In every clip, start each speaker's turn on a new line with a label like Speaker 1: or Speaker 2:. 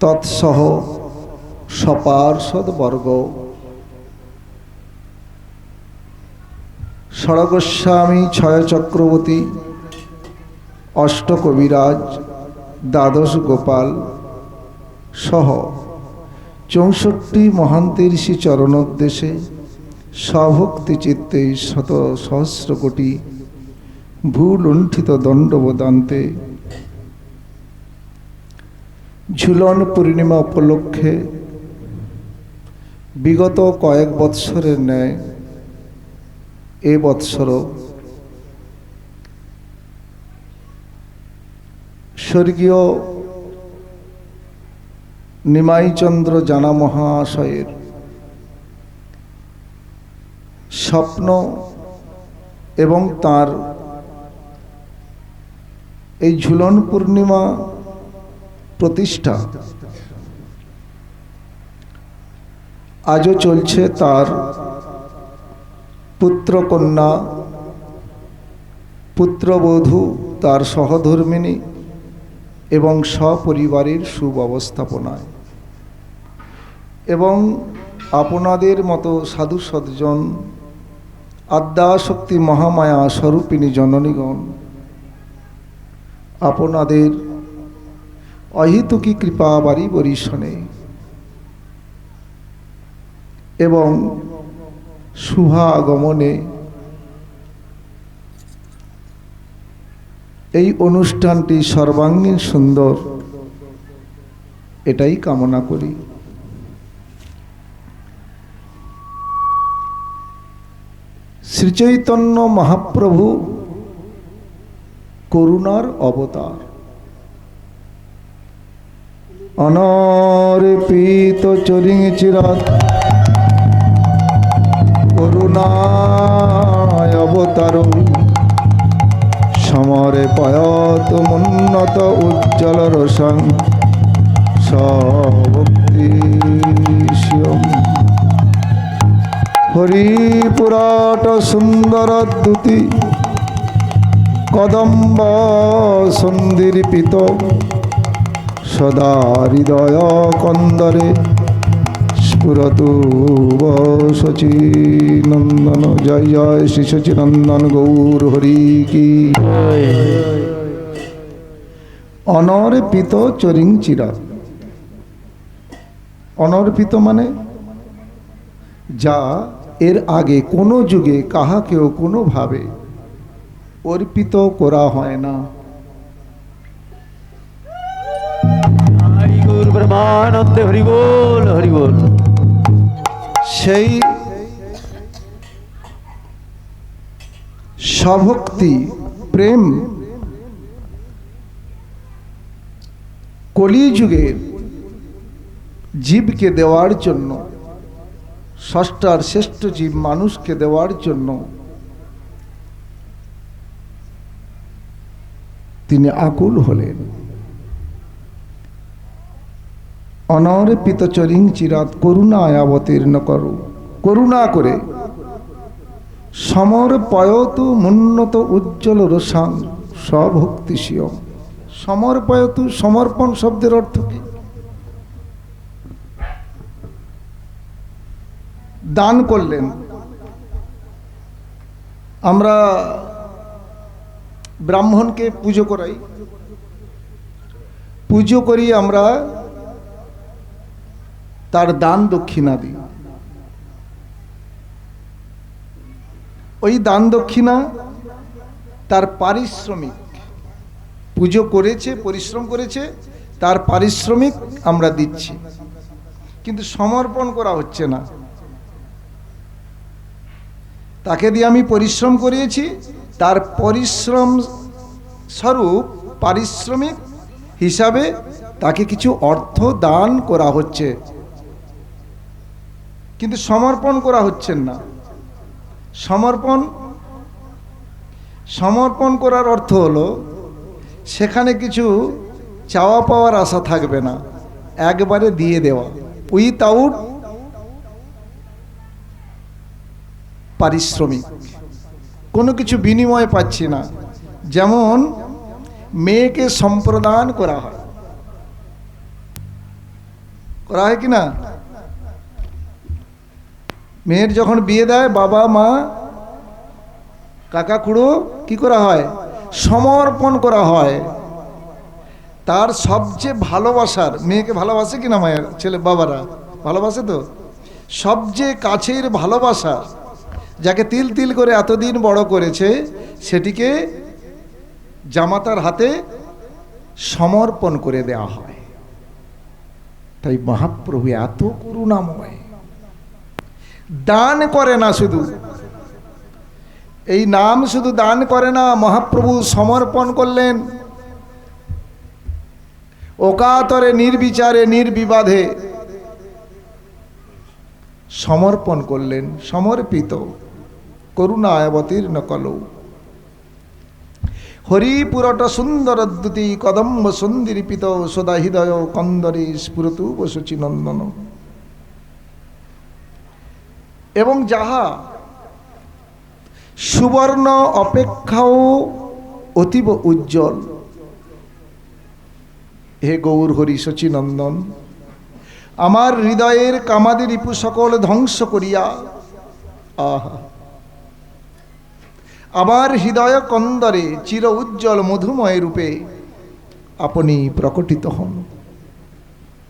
Speaker 1: তৎসহ সপার্ষদবর্গ, ষড়গোস্বামী ছয় চক্রবর্তী, অষ্ট কবিরাজ, দ্বাদশ গোপাল সহ 64 মহান্তের শ্রী চরণোদ্দেশে সভক্তি চিত্তে শত সহস্র কোটি ভূলুণ্ঠিত দণ্ডবদান্তে ঝুলন পূর্ণিমা উপলক্ষে বিগত কয়েক বৎসরের ন্যায় এ বৎসরও স্বর্গীয় নিমাইচন্দ্র জানা মহাশয়ের স্বপ্ন এবং তার এই ঝুলন পূর্ণিমা প্রতিষ্ঠা আজও চলছে। তার পুত্রকন্যা, পুত্রবধূ, তার সহধর্মিণী এবং সপরিবারের সুব্যবস্থাপনায় এবং আপনাদের মতো সাধু সজ্জন, আদ্যাশক্তি মহামায়া স্বরূপিণী জননীগণ আপনাদের অহিতুকী কৃপা বাড়ি বরিশনে এবং শুভাগমনে এই অনুষ্ঠানটি সর্বাঙ্গীন সুন্দর, এটাই কামনা করি। শ্রীচৈতন্য মহাপ্রভু করুণার অবতার, অনর্পিত চরিং চিরাত করুণায় অবতার, সমরে পয়ত মুন্নত উজ্জ্বল রসং সভক্তি শিবম। হরিপুরাট সুন্দর দ্যুতি কদম্ব সন্দিরিপিত, সদা হৃদয় কন্দরে স্ফুরতু শচীনন্দন। জয় জয় শ্রী শচীনন্দন গৌর হরি কি। অনর্পিত চরিং চিরা, অনর্পিত মানে যা এর আগে কোনো যুগে কাহাকেও কোনোভাবে অর্পিত করা হয় না।
Speaker 2: ব্রহ্মানন্দে হরি বল হরি বল।
Speaker 1: সেই স্বভক্তি প্রেম কলিযুগের জীবকে দেওয়ার জন্য, ষষ্ঠার শ্রেষ্ঠ জীব মানুষকে দেওয়ার জন্য তিনি আকুল হলেন। অনর্পিত চরিং চিরাত করুণায় অবতীর্ণ করো, করুণা করে সমর্পয়তু মুন্নত উজ্জ্বল রসাং স্বভক্তিশীয়। সমর্পয়তু, সমর্পণ শব্দের অর্থ কি? দান করলেন। আমরা ব্রাহ্মণকে পুজো করাই, পুজো করি, আমরা তার দান দক্ষিণা দিই। ওই দান দক্ষিণা তার পারিশ্রমিক, পুজো করেছে, পরিশ্রম করেছে, তার পারিশ্রমিক আমরা দিচ্ছি, কিন্তু সমর্পণ করা হচ্ছে না। তাকে দিয়ে আমি পরিশ্রম করিয়েছি, তার পরিশ্রম স্বরূপ পারিশ্রমিক হিসাবে তাকে কিছু অর্থ দান করা হচ্ছে, কিন্তু সমর্পণ করা হচ্ছে না। সমর্পণ করার অর্থ হলো সেখানে কিছু চাওয়া পাওয়ার আশা থাকবে না, একবারে দিয়ে দেওয়া, উইথআউট পারিশ্রমিক, কোনো কিছু বিনিময় পাচ্ছি না। যেমন মেয়েকে সম্প্রদান করা হয়, করা হয় কি না? মেয়ের যখন বিয়ে দেয় বাবা মা কাকা খুড়ো কি করা হয়? সমর্পণ করা হয়। তার সবচেয়ে ভালোবাসার, মেয়েকে ভালোবাসে কিনা মায়ের ছেলে বাবারা? ভালোবাসে তো। সবচেয়ে কাছের ভালোবাসা, যাকে তিল তিল করে এতদিন বড় করেছে, সেটিকে জামাতার হাতে সমর্পণ করে দেওয়া হয়। তাই মহাপ্রভু এত করুণাময়, দান করে না শুধু, এই নাম শুধু দান করে না, মহাপ্রভু সমর্পণ করলেন। অকাতরে নির্বিচারে নির্বিবাদে সমর্পণ করলেন, সমর্পিত করুণায় অবতীর্ণ কলৌ। হরিপুরট সুন্দর দ্যুতি কদম্ব সন্দিরিপিত সদা হৃদয় কন্দরে স্ফুরতু বসুচি নন্দন। এবং যাহা সুবর্ণ অপেক্ষাও অতীব উজ্জ্বল, হে গৌর হরি শচীনন্দন, আমার হৃদয়ের কামাদি রিপু সকল ধ্বংস করিয়া আহা আমার হৃদয় কন্দরে চির উজ্জ্বল মধুময় রূপে আপনি প্রকটিত হন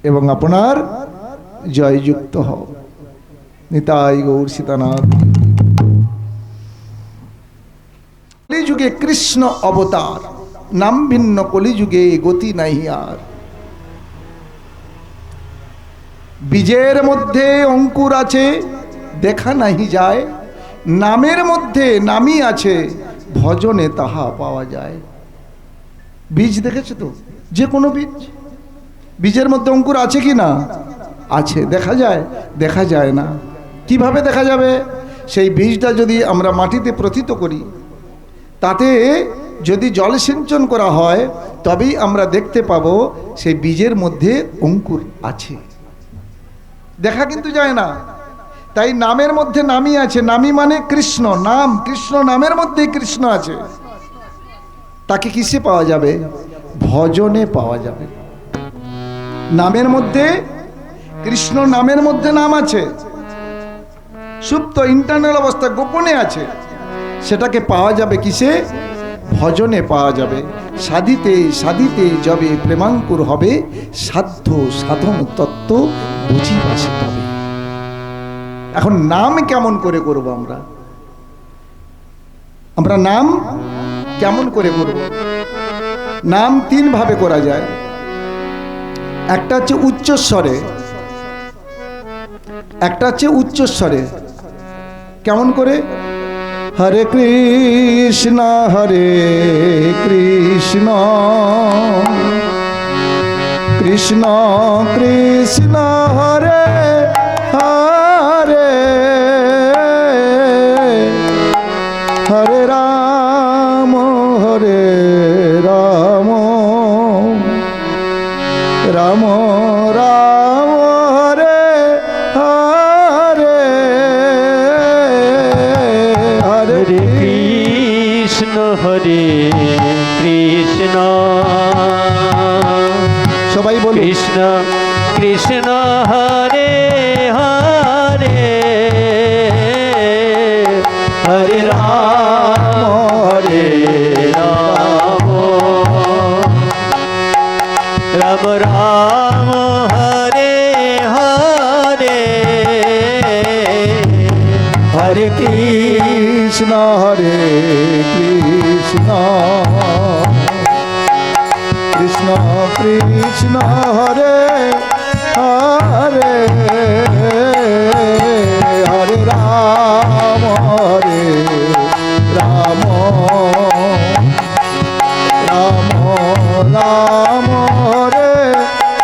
Speaker 1: এবং আপনার জয়যুক্ত হও। নিতাই গৌর সীতানাথ। কলিযুগে কৃষ্ণ অবতার, নাম ভিন্ন কলিযুগে গতি নাহি আর। বীজের মধ্যে অঙ্কুর আছে দেখা নাহি যায়, নামের মধ্যে নামই আছে ভজনে তাহা পাওয়া যায়। বীজ দেখেছো তো? যে কোনো বীজ, বীজের মধ্যে অঙ্কুর আছে কি না? আছে। দেখা যায়? দেখা যায় না। কিভাবে দেখা যাবে? সেই বীজটা যদি আমরা মাটিতে প্রথিত করি, তাতে যদি জলসিঞ্চন করা হয়, তবেই আমরা দেখতে পাবো সেই বীজের মধ্যে অঙ্কুর আছে। দেখা কিন্তু যায় না। তাই নামের মধ্যে নামই আছে, নামই মানে কৃষ্ণ নাম, কৃষ্ণ নামের মধ্যেই কৃষ্ণ আছে। তাকে কিসে পাওয়া যাবে? ভজনে পাওয়া যাবে। নামের মধ্যে কৃষ্ণ, নামের মধ্যে নাম আছে, সুপ্ত ইন্টারনাল অবস্থা গোপনে আছে। সেটাকে পাওয়া যাবে কিসে? ভজনে পাওয়া যাবে। সাধিতে সাধিতে যবে প্রেমাঙ্কুর হবে, সাধ্য সাধন তত্ত্ব বুঝিবাসে তবে। এখন নাম কেমন করে করব? আমরা নাম কেমন করে করব? নাম তিন ভাবে করা যায়। একটা হচ্ছে উচ্চস্বরে, একটা হচ্ছে উচ্চস্বরে। কেমন করে? হরে কৃষ্ণ হরে কৃষ্ণ কৃষ্ণ কৃষ্ণ হরে হরে হরে রাম হরে রাম রাম রাম হরে হরে হরে
Speaker 2: কৃষ্ণ হরে কৃষ্ণ,
Speaker 1: সবাই বলুন
Speaker 2: কৃষ্ণ কৃষ্ণ হরে হরে হরে রাম হরে রাম রাম রাম হরে হরে হরে
Speaker 1: কৃষ্ণ হরে কৃষ্ণ কৃষ্ণ কৃষ্ণ হরে হরে হরে রাম হরে রাম রাম রাম হরে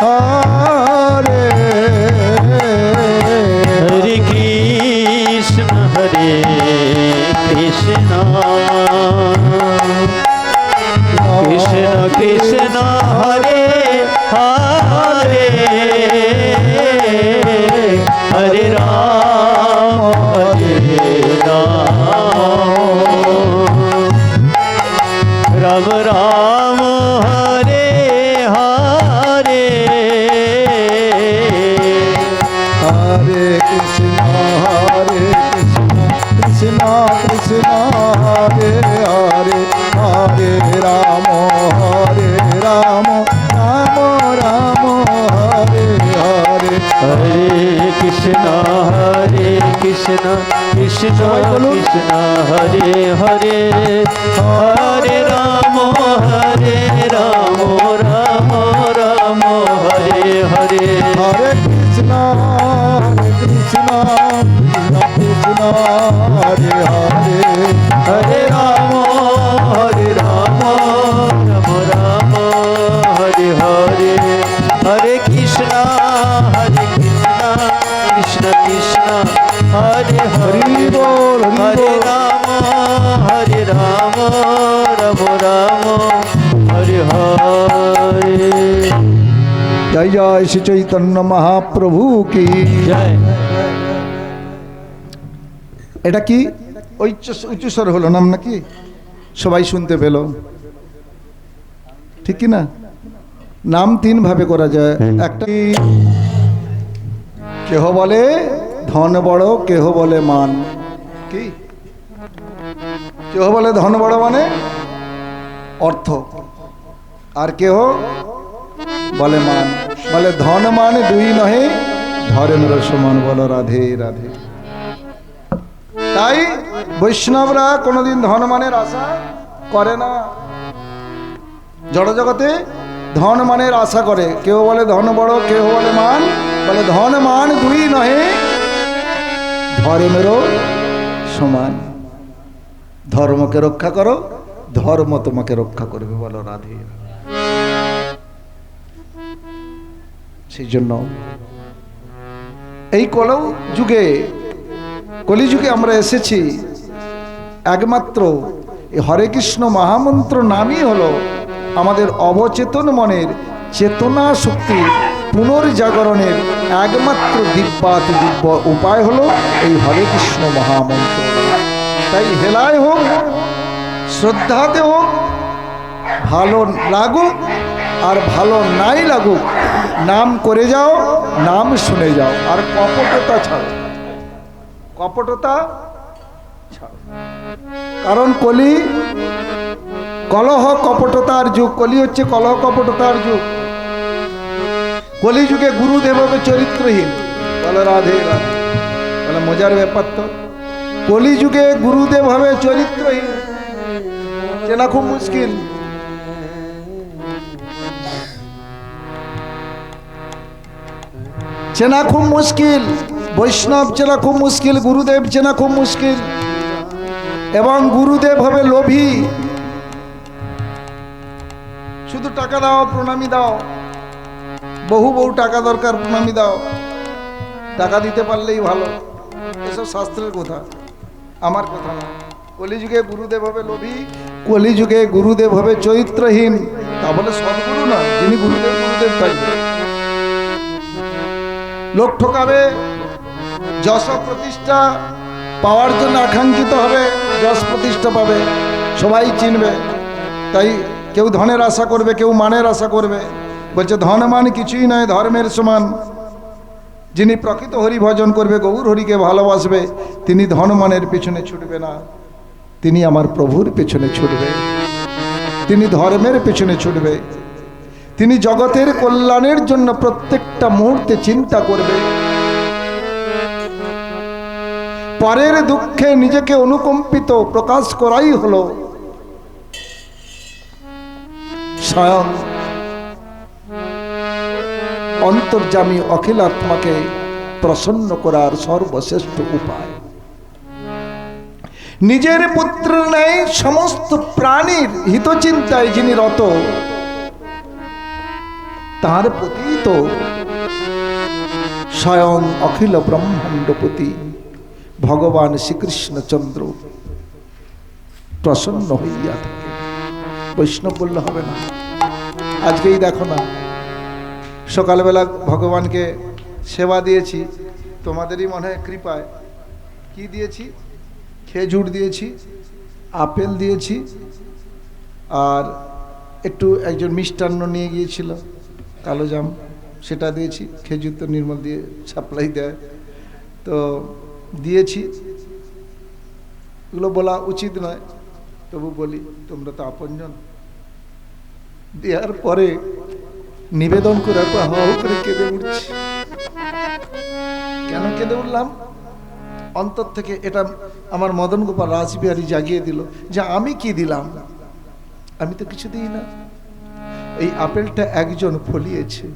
Speaker 1: হরে
Speaker 2: হরে কৃষ্ণ হরে কৃষ্ণ কৃষ্ণ কৃষ্ণ হরে হরে হরে রাম হরে রাম রাম রাম হরে হরে
Speaker 1: কৃষ্ণ কৃষ্ণ কৃষ্ণ হরে হরে হরে রাম রাম রাম রাম হরে হরে
Speaker 2: হরে কৃষ্ণ কৃষ্ণ কৃষ্ণ হরে হরে হরে রাম রাম রাম হরে হরে
Speaker 1: হরে কৃষ্ণ কৃষ্ণ কৃষ্ণ হরে হরে
Speaker 2: হরে রাম রাম রাম হরে হরে হরে কৃষ্ণ কৃষ্ণ কৃষ্ণ হরে হরে
Speaker 1: হরি বল
Speaker 2: হরে রাম রাম রাম হরে হরে
Speaker 1: জয় জয় শ্রী চৈতন্য মহাপ্রভু কি
Speaker 2: জয়।
Speaker 1: এটা কি উচ্চ স্বর হলো নাম নাকি সবাই শুনতে পেল ঠিক কি না নাম তিন ভাবে করা যায় একটা কেহ বলে ধন বড় কেহ বলে মান কি কেহ বলে ধন বড় মানে অর্থ আর কেহ বলে মান বলে ধন মান দুই নহে ধরেন্দ্র সমান বলো রাধে রাধে তাই বৈষ্ণবরা কোনোদিন ধন মানের আশা করে না জড় জগতে ধন মানের আশা করে কেউ বলে ধন বড় কেউ বলে মান বলে ধন মান দুই নহে ধর্মেরও সমান ধর্মকে রক্ষা করো ধর্ম তোমাকে রক্ষা করবে বলো রাধে সেই জন্য এই কলিযুগে আমরা এসেছি একমাত্র এই হরে কৃষ্ণ মহামন্ত্র নামই হলো আমাদের অবচেতন মনের চেতনা শক্তি পুনর্জাগরণের একমাত্র দিব্যাতি দিব্য উপায় হলো এই হরে কৃষ্ণ মহামন্ত্র তাই হেলায় হোক শ্রদ্ধাতে হোক ভালো লাগুক আর ভালো নাই লাগুক নাম করে যাও নাম শুনে যাও আর কপটতা ছাড়ো কপটতা ছাড়ো কারণ কলহ কপটতার যুগ কলি হচ্ছে কলহ কপটতার যুগ কলি যুগে গুরুদেব হবে চরিত্রহীন বলে রাধে রাধে বলে মজার ব্যাপার তো কলি যুগে গুরুদেব হবে চরিত্রহীন চেনা খুব মুশকিল চেনা খুব মুশকিল বৈষ্ণব চেনা খুব মুশকিল গুরুদেব চেনা খুব মুশকিল এবং গুরুদেব হবে লোভী শুধু টাকা দাও প্রণামী দাও বহু টাকা দরকার প্রণামী দাও টাকা দিতে পারলেই ভালো এসব শাস্ত্রের কথা আমার কথা না কলিযুগে গুরুদেব হবে লোভী কলিযুগে গুরুদেব হবে চরিত্রহীন তা বলে সদ্গুরু না যিনি গুরুদেব থাকবে লোক ঠকাবে যশ প্রতিষ্ঠা পাওয়ার জন্য আকাঙ্ক্ষিত হবে যশ প্রতিষ্ঠা পাবে সবাই চিনবে তাই কেউ ধনের আশা করবে কেউ মানের আশা করবে বলছে ধন মান কিছুই নয় ধর্মের সমান যিনি প্রকৃত হরি ভজন করবে গৌর হরিকে ভালোবাসবে তিনি ধন মানের পেছনে ছুটবে না তিনি আমার প্রভুর পেছনে ছুটবে তিনি ধর্মের পেছনে ছুটবে তিনি জগতের কল্যাণের জন্য প্রত্যেকটা মুহূর্তে চিন্তা করবে পরের দুঃখে নিজেকে অনুকম্পিত প্রকাশ করাই হলো স্বয়ং অন্তর্যামী অখিলাত্মাকে প্রসন্ন করার সর্বশ্রেষ্ঠ উপায় নিজের পুত্র নেই সমস্ত প্রাণীর হিতচিন্তায় যিনি রত তার প্রতি তো স্বয়ং অখিল ব্রহ্মাণ্ডপতি ভগবান শ্রীকৃষ্ণচন্দ্র প্রসন্ন হইয়া থাকে বৈষ্ণব বললে হবে না আজকেই দেখো না সকালবেলা ভগবানকে সেবা দিয়েছি তোমাদেরই মনে হয় কৃপায় কি দিয়েছি খেজুর দিয়েছি আপেল দিয়েছি আর একটু একজন মিষ্টান্ন নিয়ে গিয়েছিল কালো জাম সেটা দিয়েছি খেজুর তো নির্মল দিয়ে সাপ্লাই দেয় তো দিয়েছি, এগুলো বলা উচিত নয়, তবু বলি, তোমরা তো আপনজন। দেওয়ার পরে নিবেদন করার পর হাও করে কেঁদে উঠছি। কেন কেঁদে উঠলাম? অন্তর থেকে এটা আমার মদন গোপাল রাসবিহারী জাগিয়ে দিল যে আমি কি দিলাম, আমি তো কিছু দিই না। এই আপেলটা একজন ফলিয়েছে,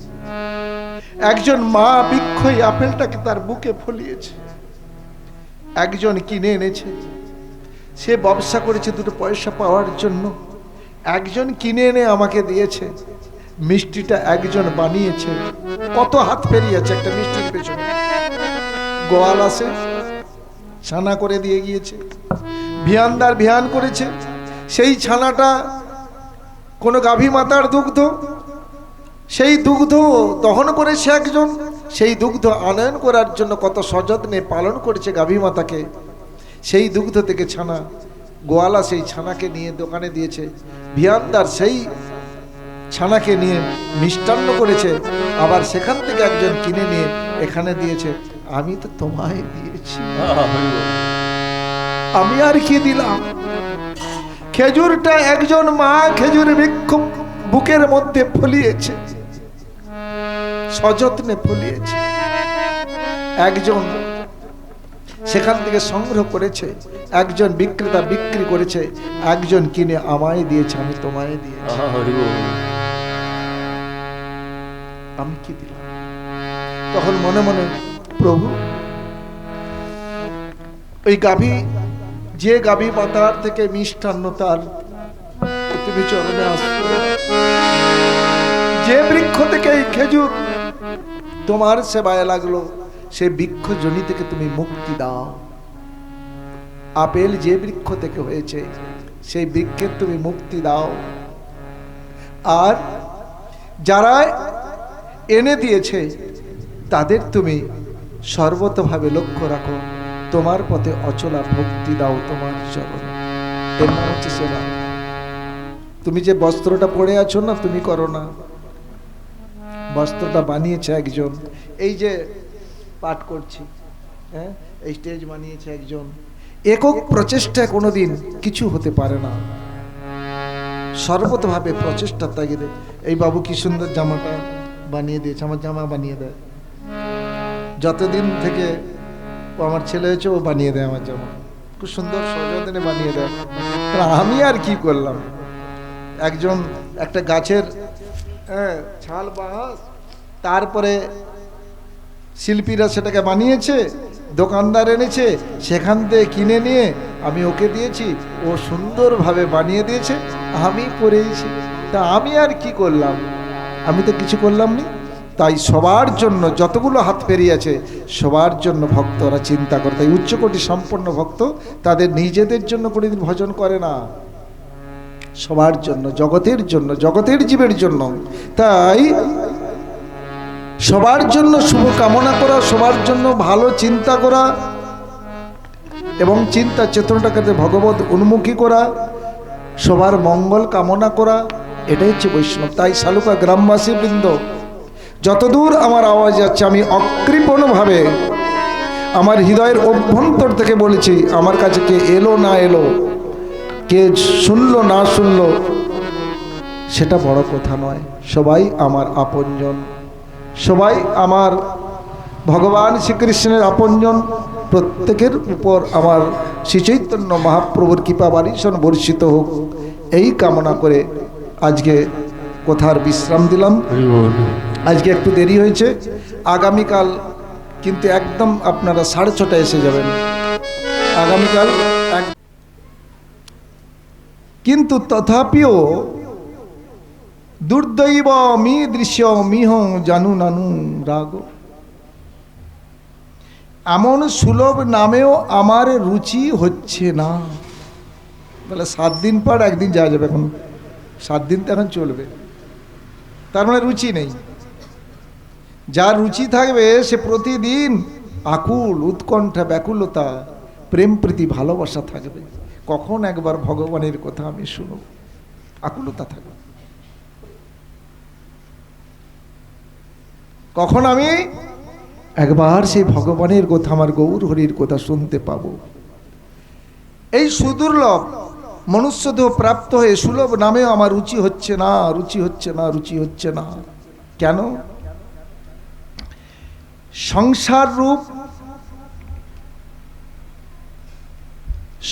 Speaker 1: একজন মা বৃক্ষ এই আপেলটাকে তার বুকে ফলিয়েছে, একজন কিনে এনেছে, সে ব্যবসা করেছে দুটো পয়সা পাওয়ার জন্য, একজন কিনে এনে আমাকে দিয়েছে। মিষ্টিটা একজন বানিয়েছে, কত হাত ফেরিয়েছে একটা মিষ্টির পেছনে। গোয়াল আসে, ছানা করে দিয়ে গিয়েছে, ভিয়ানদার ভিয়ান করেছে, সেই ছানাটা কোনো গাভী মাতার দুগ্ধ, সেই দুগ্ধ দহন করেছে একজন, সেই দুগ্ধ আনয়ন করার জন্য কত সযত্নে পালন করেছে গাভী মাতাকে। সেই দুগ্ধ থেকে ছানা, গোয়ালা সেই ছানাকে নিয়ে দোকানে দিয়েছে, ভিয়ানদার সেই ছানাকে নিয়ে মিষ্টান্ন করেছে, আবার সেখান থেকে একজন কিনে নিয়ে এখানে দিয়েছে। আমি তো তোমায় দিয়েছি, আমি আর কি দিলাম? খেজুরটা একজন মা খেজুর বৃক্ষ বুকের মধ্যে ফলিয়েছে, সযত্নে ফলিয়েছে, একজন সেখান থেকে সংগ্রহ করেছে, একজন বিক্রেতা বিক্রি করেছে, একজন কিনে আমায় দিয়েছে, আমি তোমায় দিয়েছি। আমি কি দিলাম? তখন মনে মনে প্রভু, ওই গাভী, যে গাভী মাতার থেকে মিষ্টান্ন তার তুমি চরণে আসবে, যে বৃক্ষ থেকে এই খেজুর তোমার সেবায় লাগলো, সে বৃক্ষ জনি থেকে তুমি মুক্তি দাও। আপেল যে বৃক্ষ থেকে হয়েছে সেই বৃক্ষের তুমি মুক্তি দাও। আর যারা এনে দিয়েছে তাদের তুমি সর্বতভাবে লক্ষ্য রাখো, তোমার পথে অচলা ভক্তি দাও তোমার চরণে। এর নাম হচ্ছে সেবা। তুমি যে বস্ত্রটা পরে আছো না, তুমি করো না, বস্ত্রটা বানিয়েছে একজন। এই যে পাঠ করছি, হ্যাঁ, এই স্টেজ বানিয়েছে একজন। একক প্রচেষ্টায় কোনোদিন কিছু হতে পারে না, সর্বতভাবে প্রচেষ্টা তাগিদে। এই বাবু কি সুন্দর জামাটা বানিয়ে দিয়েছে, আমার জামা বানিয়ে দেয়। যতদিন থেকে ও আমার ছেলে হয়েছে, ও বানিয়ে দেয় আমার জামা, খুব সুন্দর সযত্নে বানিয়ে দেয়। আমি আর কি করলাম? একজন একটা গাছের ছাল বাঁশ, তারপরে শিল্পীরা সেটাকে বানিয়েছে, দোকানদার এনেছে, সেখান থেকে কিনে নিয়ে আমি ওকে দিয়েছি, ও সুন্দরভাবে বানিয়ে দিয়েছে, আমি পরেছি। তা আমি আর কি করলাম? আমি তো কিছু করলাম না। তাই সবার জন্য যতগুলো হাত পেরিয়েছে সবার জন্য ভক্তরা চিন্তা করে। তাই উচ্চকোটি সম্পন্ন ভক্ত তাদের নিজেদের জন্য কোনোদিন ভজন করে না, সবার জন্য, জগতের জন্য, জগতের জীবের জন্য। তাই সবার জন্য শুভ কামনা করা, সবার জন্য ভালো চিন্তা করা এবং চিন্তা চেতনাটাকে ভগবত উন্মুখী করা, সবার মঙ্গল কামনা করা, এটাই হচ্ছে বৈষ্ণব। তাই শালুকা গ্রামবাসী বৃন্দ, যতদূর আমার আওয়াজ যাচ্ছে আমি অকৃপণভাবে আমার হৃদয়ের অভ্যন্তর থেকে বলেছি, আমার কাছে কে এলো না এলো, কে শুনলো না শুনলো, সেটা বড় কথা নয়। সবাই আমার আপনজন, সবাই আমার ভগবান শ্রীকৃষ্ণের আপনজন। প্রত্যেকের উপর আমার শ্রীচৈতন্য মহাপ্রভুর কৃপা বারিশন বর্ষিত হোক, এই কামনা করে আজকে কথার বিশ্রাম দিলাম। আজকে একটু দেরি হয়েছে, আগামীকাল কিন্তু একদম আপনারা 6:30 এসে যাবেন। আগামীকাল কিন্তু তথাপিও দুর্দৈব মি দৃশ্য মিহ জানু নানু রাগ, এমন সুলভ নামেও আমার রুচি হচ্ছে না। তাহলে 7 দিন পর একদিন যাওয়া যাবে, এখন 7 দিন তো এখন চলবে, তার মানে রুচি নেই। যার রুচি থাকবে সে প্রতিদিন আকুল, উৎকণ্ঠা, ব্যাকুলতা, প্রেম প্রীতি, ভালোবাসা থাকবে। কখন একবার ভগবানের কথা আমি শুনব, আকুলতা থাকবে। কখন আমি একবার সেই ভগবানের কথা, আমার গৌর হরির কথা শুনতে পাবো। এই সুদুর্লভ মনুষ্যদেহ প্রাপ্ত হয়ে সুলভ নামেও আমার রুচি হচ্ছে না, রুচি হচ্ছে না, রুচি হচ্ছে না। কেন? সংসার রূপ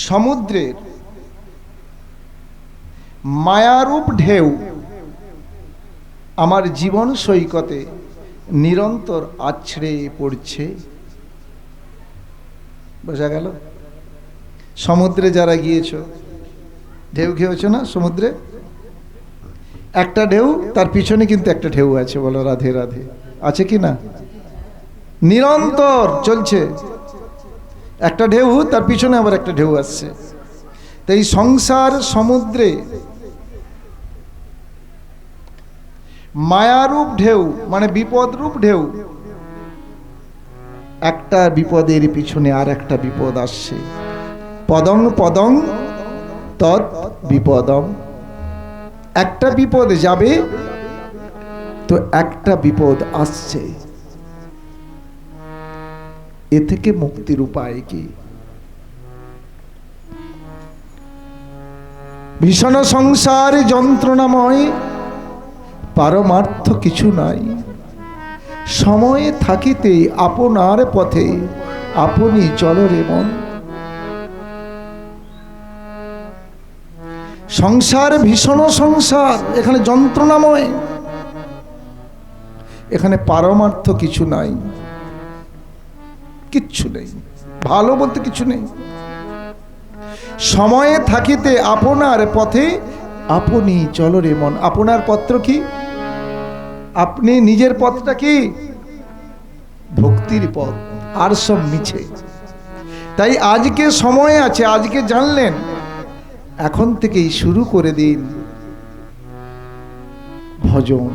Speaker 1: সমুদ্রের মায়ারূপ ঢেউ আমার জীবন সৈকতে নিরন্তর আছড়ে পড়ছে। বোঝা গেল? সমুদ্রে যারা গিয়েছ, ঢেউ খেয়েছ না সমুদ্রে? একটা ঢেউ, তার পিছনে কিন্তু একটা ঢেউ আছে। বলো রাধে রাধে। আছে কি না? নিরন্তর চলছে একটা ঢেউ, তার পিছনে আবার একটা ঢেউ আসছে। তো এই সংসার সমুদ্রে মায়ারূপ ঢেউ মানে বিপদরূপ ঢেউ, একটা বিপদের পিছনে আর একটা বিপদ আসছে। পদং পদং তৎ বিপদম। একটা বিপদ যাবে তো একটা বিপদ আসছে। এ থেকে মুক্তির উপায় কি? ভীষণ সংসার যন্ত্রণাময়, পারমার্থ কিছু নাই। সময়ে থাকিতে আপনার পথে আপনি চলো রে মন। সংসার ভীষণ সংসার, এখানে যন্ত্রণাময়, এখানে পারমার্থ কিছু নাই, কিচ্ছু নেই, ভালো বলতে কিছু নেই। সময়ে থাকিতে আপনার পথে আপনি চলো রে মন। আপনার পত্র কি? আপনি নিজের পথটা কি? ভক্তির পথ, আর সব মিছে। তাই আজকে সময় আছে, আজকে জানলেন, এখন থেকেই শুরু করে দিন ভজন,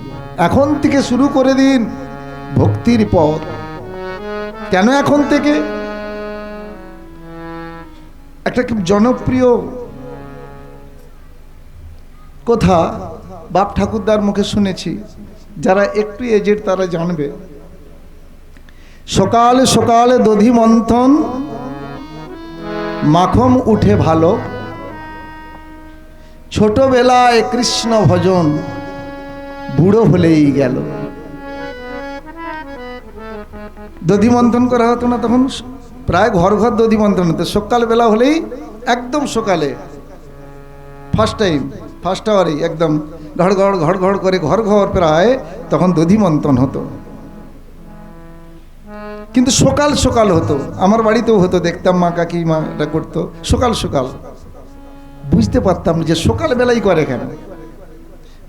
Speaker 1: এখন থেকে শুরু করে দিন ভক্তির পথ। কেন এখন থেকে? একটা খুব জনপ্রিয় কথা বাপ ঠাকুরদার মুখে শুনেছি, যারা একটু এজের তারা জানবে। সকালে সকালে দধি মন্থন, মাখন উঠে ভালো, ছোটবেলায় কৃষ্ণ ভজন, বুড়ো হলেই গেল। দধি মন্থন করা হতো না তখন? প্রায় ঘর ঘর দধি মন্থন হতো। সকালবেলা হলেই, একদম সকালে ফার্স্ট টাইম, ফার্স্ট আওয়ারেই একদম ঘড় ঘড় ঘড় ঘড় করে ঘর ঘর প্রায় তখন দধি মন্থন হতো। কিন্তু সকাল সকাল হতো, আমার বাড়িতেও হতো, দেখতাম মা কাকিমা এটা করতো সকাল সকাল। বুঝতে পারতাম যে সকালবেলাই করে কেন।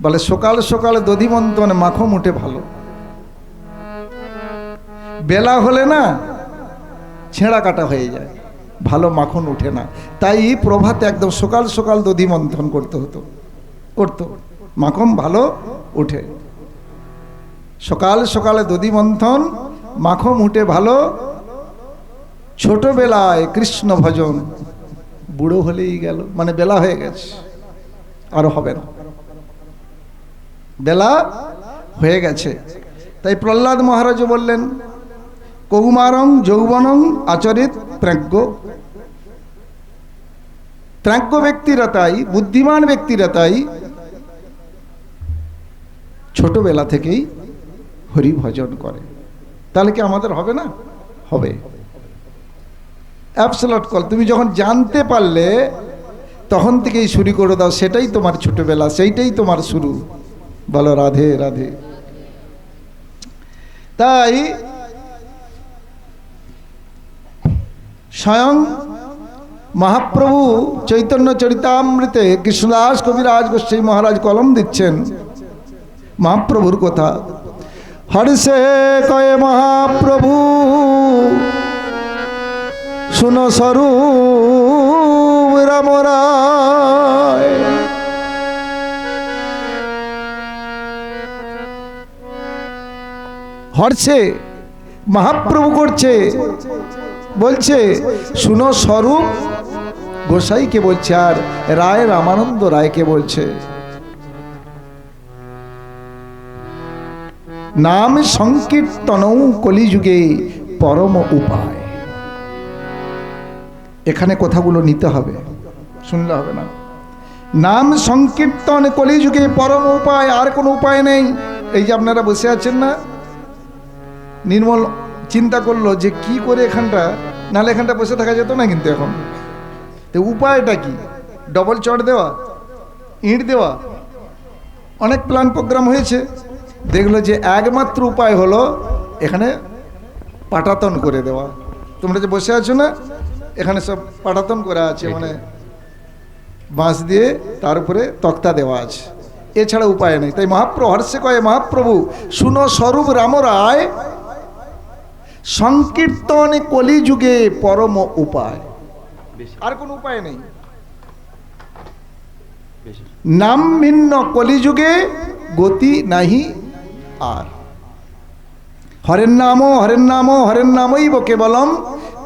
Speaker 1: বলে সকাল সকালে দধি মন্থন মাখন উঠে ভালো, বেলা হলে না ছেঁড়া কাটা হয়ে যায়, ভালো মাখন উঠে না। তাই প্রভাতে একদম সকাল সকাল দধি মন্থন করতো, মাখন ভালো উঠে। সকাল সকালে দধি মন্থন, মাখন উঠে ভালো, ছোটবেলায় কৃষ্ণ ভজন, বুড়ো হলেই গেল। মানে বেলা হয়ে গেছে, আরো হবে না, বেলা হয়ে গেছে। তাই প্রহ্লাদ মহারাজ বললেন, কৌমারং যৌবনং আচরিত প্রাজ্ঞ। প্রাজ্ঞ ব্যক্তিরা তাই, বুদ্ধিমান ব্যক্তিরা তাই ছোটবেলা থেকেই হরি ভজন করে। তাহলে কি আমাদের হবে না? হবে। Absolute call. তুমি যখন জানতে পারলে তখন থেকেই শুরু করে দাও, সেটাই তোমার ছোটবেলা, সেইটাই তোমার শুরু। বলো রাধে রাধে। তাই স্বয়ং মহাপ্রভু চৈতন্য চরিতামৃতে কৃষ্ণদাস কবিরাজ গোস্বামী মহারাজ কলম দিচ্ছেন মহাপ্রভুর কথা। হর্ষে কয়ে মহাপ্রভু শুনো স্বরূপ রাম রায়। হর্ষে মহাপ্রভু করছে, বলছে শুনো স্বরূপ গোসাইকে বলছে, আর রায় রামানন্দ রায়কে বলছে। নাম সংকীর্তনৌ কলিযুগে পরম উপায়। এখানে কথাগুলো নিতে হবে, শুনলে হবে না। নাম সংকীর্তন কলিযুগে পরম উপায়, আর কোনো উপায় নেই। এই যে আপনারা বসে আছেন না, নির্মল চিন্তা করলো যে কি করে এখানটা, নাহলে এখানটা বসে থাকা যেত না কিন্তু এখন। তো উপায়টা কি? ডবল চট দেওয়া, ইঁট দেওয়া, অনেক প্ল্যান প্রোগ্রাম হয়েছে। দেখলো যে একমাত্র উপায় হলো এখানে পাটাতন করে দেওয়া। তোমরা যে বসে আছো না, এখানে সব পাটাতন করা আছে, মানে বাঁশ দিয়ে তার উপরে তক্তা দেওয়া আছে, এছাড়া উপায় নেই। তাই মহাপ্রভু হর্ষে কয়ে, মহাপ্রভু শুনো স্বরূপ রাম রায়, সংকীর্তন কলিযুগে পরম উপায়। আর কোন উপায় নেই। নাম ভিন্ন কলিযুগে গতি নাহি আর। হরের নাম হরের নাম হরের নামই কেবলম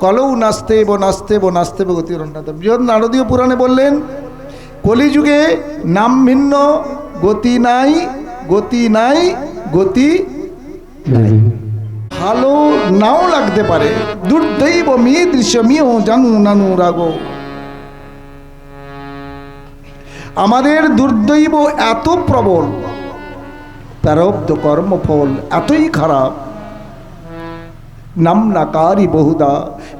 Speaker 1: কলৌ নাস্তেব নাস্তেব নাস্তেব গতি অন্যতম। বৃহৎ নারদীয় পুরাণে বললেন কলিযুগে নাম ভিন্ন, গতি নাই, গতি নাই, গতি নাই। ভালো নাও লাগতে পারে, দুর্দৈব মি দৃশ্য মিও জানু নানু রাগো। আমাদের দুর্দৈব এত প্রবল, প্রারব্ধ কর্মফল এতই খারাপ। নাম নাকারি বহুদা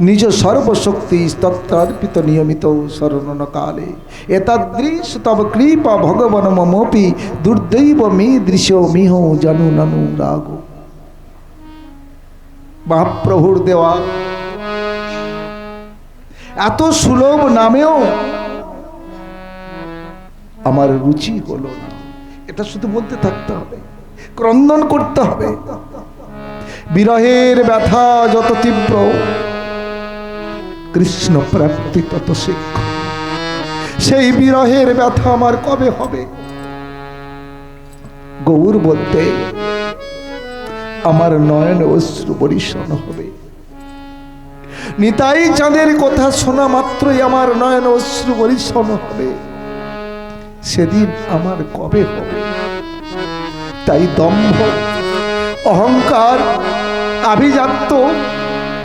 Speaker 1: নিজ সর্বশক্তি তত্রার্পিত নিয়মিত শরণ কালে এতাদৃশ তব কৃপা ভগবান মমপি দুর্দৈব মে দৃশ্য মিহ জানু নানু রাগ। মহাপ্রভুর দেওয়া এত সুলভ নামেও আমার রুচি হলো না। এটা শুধু বলতে থাকতে হবে, ক্রন্দন করতে হবে। বিরহের ব্যথা যত তীব্র, কৃষ্ণ প্রাপ্তি তত শীঘ্র। সেই বিরহের ব্যথা আমার কবে হবে? গৌর বলতে আমার নয়ন অশ্রু বরিশন হবে। নিতাই চাঁদের কথা শোনা মাত্রই আমার নয়ন অশ্রু বরিশন হবে। সেদিন আমার কবে হবে? তাই দম্ভ, অহংকার, আভিজাত্য,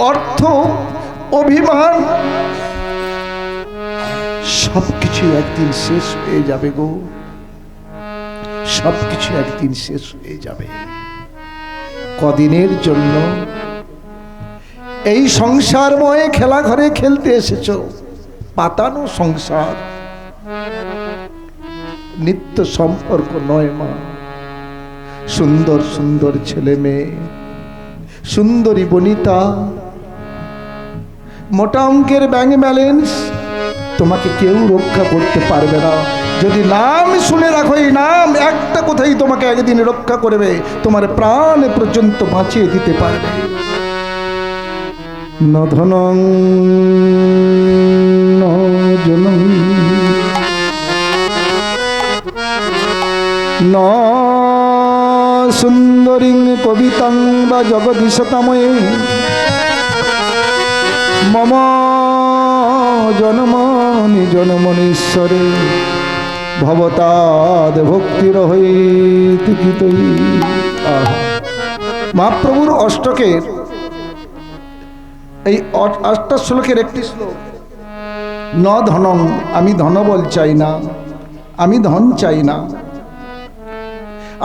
Speaker 1: অর্থ, অভিমান সবকিছু একদিন শেষ হয়ে যাবে গো, সবকিছু একদিন শেষ হয়ে যাবে। কদিনের জন্য এই সংসারময় খেলা ঘরে খেলতে এসেছ, পাতানো সংসার, নিত্য সম্পর্ক নয় মা। সুন্দর সুন্দর ছেলে মেয়ে, সুন্দরী বনিতা, মোটা অঙ্কের ব্যাংক ব্যালেন্স, তোমাকে কেউ রক্ষা করতে পারবে না। যদি নাম শুনে রাখো, এই নাম একটা কোথায় তোমাকে একদিন রক্ষা করবে, তোমার প্রাণ পর্যন্ত বাঁচিয়ে দিতে পারবে। ন ধনং ন জনং ন সুন্দরীং কবিতাং বা জগদীশতময়ে মম জনমনি জনমনীশ্বরে ভবতাদ ভক্তির হইত গীতই। মহাপ্রভুর অষ্টকের এই অষ্টা শ্লোকের একটি শ্লোক, ন ধনং, আমি ধনবল চাই না, আমি ধন চাই না,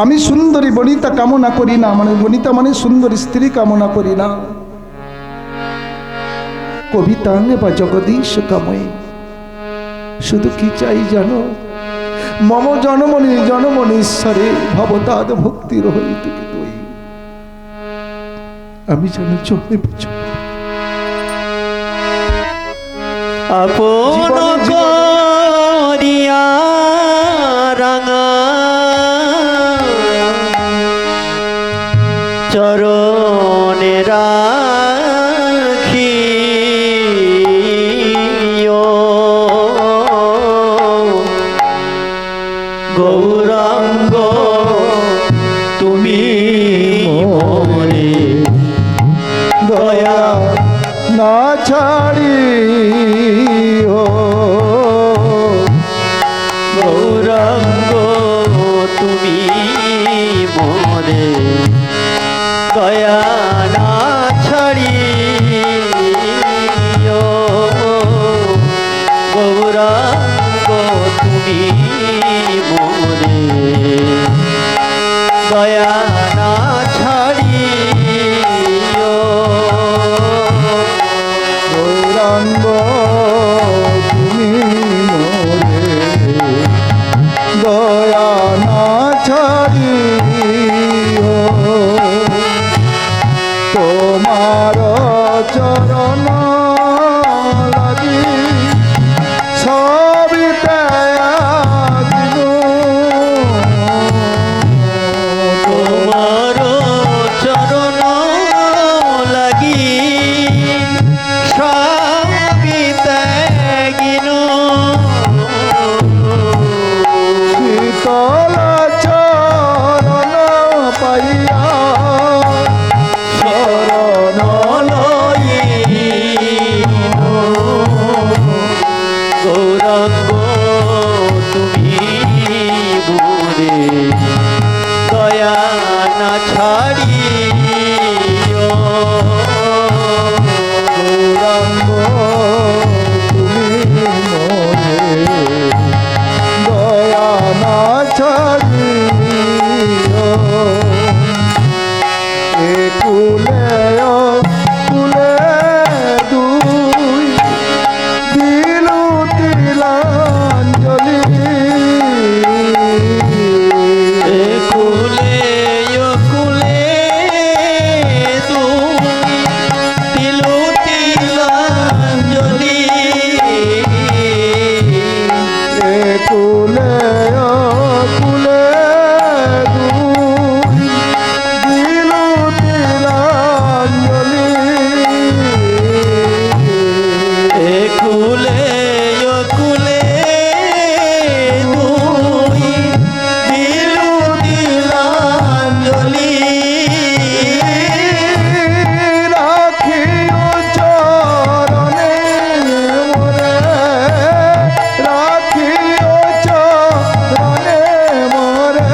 Speaker 1: আমি সুন্দরী বনিতা কামনা করি না, মানে বনিতা মানে সুন্দরী স্ত্রী কামনা করি না। কবিতাঙ্গে বা জগদীশ কাময়ে, শুধু কি চাই জানো? মম জনমনি জনমনীশ্বরে ভবতাদ ভক্তির হইত গীতই। আমি যেন চলে বুঝো
Speaker 2: আপন করিয়া রাঙা চরণে রাখি গৌরাঙ্গ তুমি মনে
Speaker 1: দয়া না ছাড়ি
Speaker 2: গৌরাঙ্গ তুমি মনে দয়া না ছাড়ি গৌরাঙ্গ তুমি মোরে দয়া না ছাড়ি
Speaker 1: গৌরাঙ্গ তুমি মোরে দয়া না ছাড়িও তোমার চরণ লাগি সবিতা
Speaker 2: তোমার চরণ লাগি সবই ত্যাগিনু
Speaker 1: শীতল চরণ পাইয়া
Speaker 2: শরণ লইনু গৌরাঙ্গ তুমি মোরে দয়া না ছাড়িও
Speaker 1: গৌরাঙ্গ তুমি মোরে দয়া না ছাড়িও এ কুলে কুলে দুই দিলু তিলাঞ্জলি
Speaker 2: এ কুলে ও কুলে তুমি তিলু তিলাঞ্জলি
Speaker 1: এ কুলে কুলে দুই দিলু তিলাঞ্জলি
Speaker 2: এ কুলে ও কুলে তুমি তিলু তিলাঞ্জলি
Speaker 1: রাখিও চরণে মোরে রাখিও চরণে মোরে